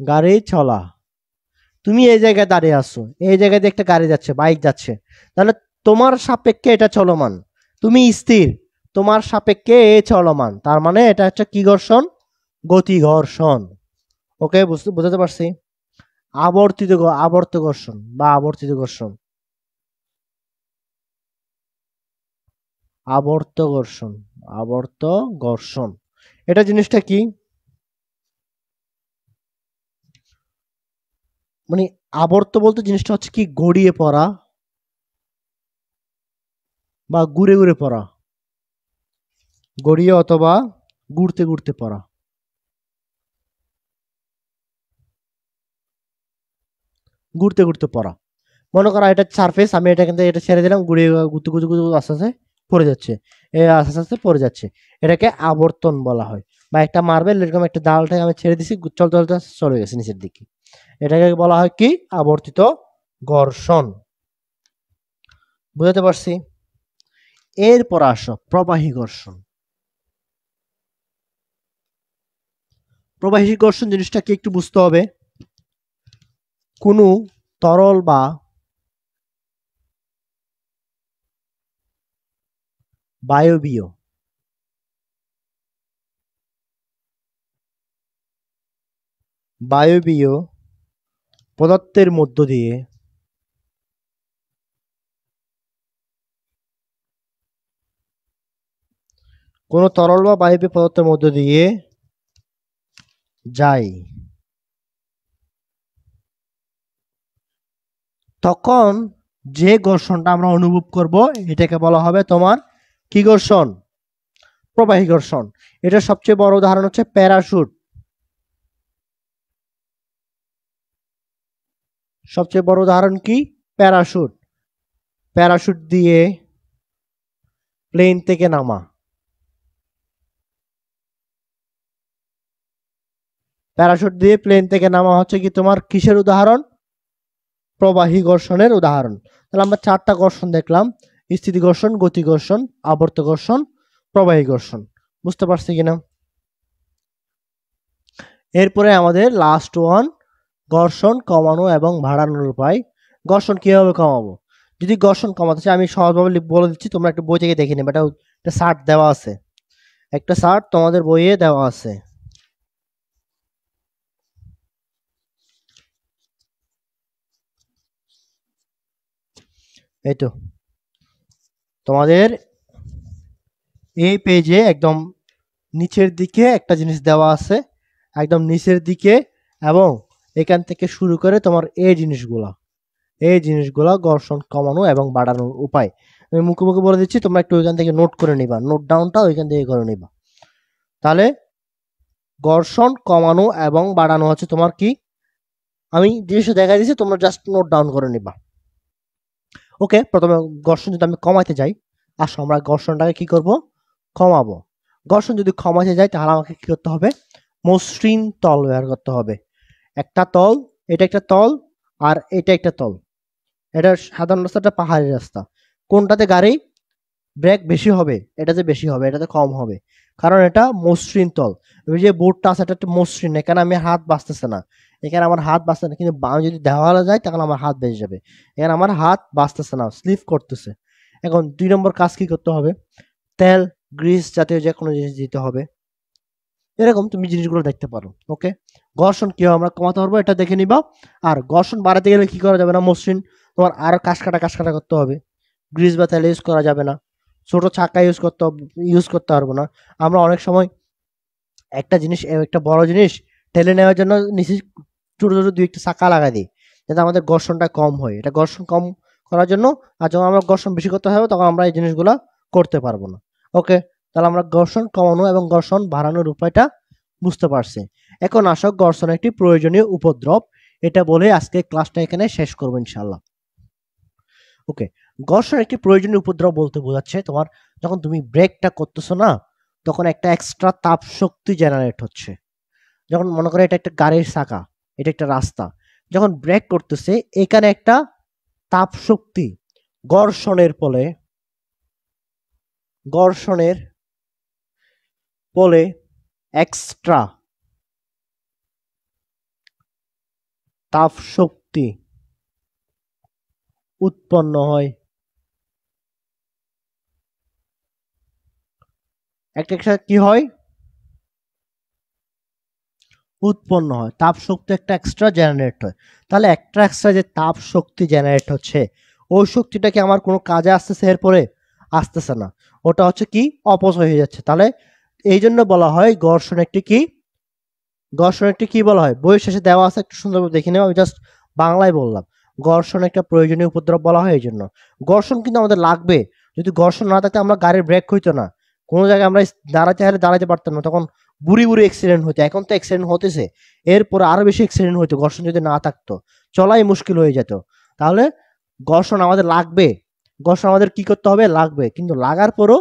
গাড়ি চলা। তুমি এই জায়গায় দাঁড়িয়ে আছো, এই জায়গায় দিয়ে একটা গাড়ি যাচ্ছে, বাইক যাচ্ছে, তাহলে তোমার সাপেক্ষে এটা চলমান, তুমি স্থির, তোমার সাপেক্ষে এ চলমান, তার মানে এটা হচ্ছে কি ঘর্ষণ? গতি ঘর্ষণ। ওকে, বুঝতে পারছি। আবর্ত ঘর্ষণ বা আবর্তিত ঘর্ষণ। আবর্ত ঘর্ষণ, এটা জিনিসটা কি? মানে আবর্ত বলতে জিনিসটা হচ্ছে কি গড়িয়ে পড়া বা ঘুরে ঘুরে পড়া, গড়িয়ে অথবা ঘুরতে ঘুরতে পড়া। ঘুরতে ঘুরতে পড়া, মনে করো এটা সারফেস, আমি এটা কিন্তু এটা ছেড়ে দিলাম, ঘুরে ঘুরতে ঘুরতে ঘুরতে আস্তে আস্তে পড়ে যাচ্ছে, আস্তে আস্তে পড়ে যাচ্ছে, এটাকে আবর্তন বলা হয়। বা একটা মার্বেল এরকম একটা ডালটাকে আমি ছেড়ে দিছি, চলতে চলতে চলে গেছে নিচের দিকে, এটাকে বলা হয় কি? আবর্তিত ঘর্ষণ। বুঝতে পারছি। এরপর আসো প্রবাহী ঘর্ষণ। প্রবাহী ঘর্ষণ জিনিসটা কি একটু বুঝতে হবে। কোনো তরল বা বায়বীয় পদার্থের মধ্য দিয়ে কোনো তরল বা বায়বীয় পদার্থের মধ্য দিয়ে যায়, তখন যে ঘর্ষণটা আমরা অনুভব করব এটাকে বলা হবে তোমার কি ঘর্ষণ? প্রবাহী ঘর্ষণ। এটা সবচেয়ে বড় উদাহরণ হচ্ছে প্যারাশুট। সবচেয়ে বড় উদাহরণ কি? প্যারাশুট। প্যারাশুট দিয়ে প্লেন থেকে নামা, প্যারাশুট দিয়ে প্লেন থেকে নামা হচ্ছে কি তোমার কিসের উদাহরণ? প্রবাহী ঘর্ষণের উদাহরণ। তাহলে আমরা চারটা ঘর্ষণ দেখলাম: স্থিতি ঘর্ষণ, গতি ঘর্ষণ, আবর্ত ঘর্ষণ, প্রবাহী ঘর্ষণ। বুঝতে পারছি কিনা? এরপরে আমাদের লাস্ট ওয়ান, ঘর্ষণ কমানো এবং বাড়ানোর উপায়। ঘর্ষণ কিভাবে কমাবো? যদি ঘর্ষণ কমাতে চাই, আমি সহজভাবে বলে দিচ্ছি, তোমরা একটা বই থেকে দেখে নেবে, এটা একটা চার্ট দেওয়া আছে, একটা চার্ট তোমাদের বইয়ে দেওয়া আছে। এই তো তোমাদের এই পেজে একদম নিচের দিকে একটা জিনিস দেওয়া আছে, একদম নিচের দিকে, এবং এখান থেকে শুরু করে তোমার এই জিনিসগুলা ঘর্ষণ কমানো এবং বাড়ানোর উপায় আমি মুখে মুখে বলে দিচ্ছি, তোমরা একটু ওইখান থেকে নোট করে নিবা, নোট ডাউনটা ওইখান থেকে করে নিবা। তাহলে ঘর্ষণ কমানো এবং বাড়ানো হচ্ছে তোমার কি, আমি জিনিসটা দেখা দিচ্ছি, তোমরা জাস্ট নোট ডাউন করে নিবা। ওকে, প্রথমে ঘর্ষণ যদি আমি কমাতে যাই, আসো আমরা ঘর্ষণটাকে কি করব? কমাবো। ঘর্ষণ যদি কমাতে যাই তাহলে আমাকে কি করতে হবে? মসৃণ তল ব্যবহার করতে হবে। একটা তল, এটা একটা তল, আর এটা একটা তল। এটা সাধারণ রাস্তাটা পাহাড়ি রাস্তা, কোনটাতে গাড়ি ব্রেক বেশি হবে? এটাতে বেশি হবে, এটাতে কম হবে, কারণ এটা মসৃণ তল। ওই যে বোর্ডটা আছে এটা একটা মসৃণ, এখানে আমি হাত বাঁচতেছে না, এখানে আমার হাত বাঁচতে না, কিন্তু আমি যদি দেওয়ালে যাই তাহলে আমার হাত বেঁচে যাবে, এখানে আমার হাত বাঁচতেছে না, স্লিপ করতেছে। এখন 2 নম্বর কাজ কি করতে হবে? তেল, গ্রিস জাতীয় যে কোনো জিনিস দিতে হবে। এরকম তুমি জিনিসগুলো দেখতে পারো। ওকে, ঘর্ষণ কিভাবে আমরা কমাতে পারবো এটা দেখে নিবা। আর ঘর্ষণ বাড়াতে গেলে কি করা যাবে না? মসৃণ তোমার আরো কাশ কাটা করতে হবে, গ্রিস বা তেল ইউজ করা যাবে না, ছোট চাকা ইউজ করতে পারবো না। আমরা অনেক সময় একটা জিনিস, একটা বড় জিনিস ঠেলে নেওয়ার জন্য নিচে ছোট ছোট দুই একটা চাকা লাগাই দিই, যাতে আমাদের ঘর্ষণটা কম হয়। এটা ঘর্ষণ কম করার জন্য। আর যখন আমরা ঘর্ষণ বেশি করতে হবে তখন আমরা এই জিনিসগুলো করতে পারবো না। ওকে, তাহলে আমরা ঘর্ষণ কমানো এবং ঘর্ষণ বাড়ানোর উপায়টা বুঝতে পারছি। এখন আসো ঘর্ষণ একটি প্রয়োজনীয় উপদ্রব, এটা বলে আজকে ক্লাসটা এখানে শেষ করবো ইনশাল্লাহ। ওকে, ঘর্ষণ একটি প্রয়োজনীয় উপদ্রব বলতে বোঝাচ্ছে তোমার যখন তুমি ব্রেকটা করতেছো না, তখন একটা এক্সট্রা তাপ শক্তি জেনারেট হচ্ছে। যখন মনে করো এটা একটা গাড়ির চাকা, এটা একটা রাস্তা, যখন ব্রেক করতেছে এখানে একটা তাপ শক্তি ঘর্ষণের ফলে এক্সট্রা তাপ শক্তি উৎপন্ন হয়। একটা কি হয়? উৎপন্ন হয়, তাপ শক্তি একটা এক্সট্রা জেনারেট হয়। তাহলে একটা এক্সট্রা যে তাপ শক্তি জেনারেট হচ্ছে, ওই শক্তিটা কি আমার কোনো কাজে আসতেছে? এরপরে আসতেছে না, ওটা হচ্ছে কি অপচয় হয়ে যাচ্ছে। তাহলে এই জন্য বলা হয় ঘর্ষণ একটি কি বলা হয়, বইয়ের শেষে দেওয়া আছে, একটু সুন্দরভাবে দেখে নেওয়া, আমি জাস্ট বাংলায় বললাম। ঘর্ষণ একটা প্রয়োজনীয় উপদ্রব বলা হয় এই জন্য। ঘর্ষণ কিন্তু আমাদের লাগবে, যদি ঘর্ষণ না থাকতে আমরা গাড়ির ব্রেক হইতো না, কোনো জায়গায় আমরা দাঁড়াতে হারে দাঁড়াতে পারতাম না, তখন বুড়ি বুড়ি অ্যাক্সিডেন্ট হতো। এখন তো অ্যাক্সিডেন্ট হতেছে, এরপরে আরো বেশি অ্যাক্সিডেন্ট হইতো ঘর্ষণ যদি না থাকতো, চলাই মুশকিল হয়ে যেত। তাহলে ঘর্ষণ আমাদের লাগবে, ঘর্ষণ আমাদের কি করতে হবে, লাগবে। কিন্তু লাগার পরও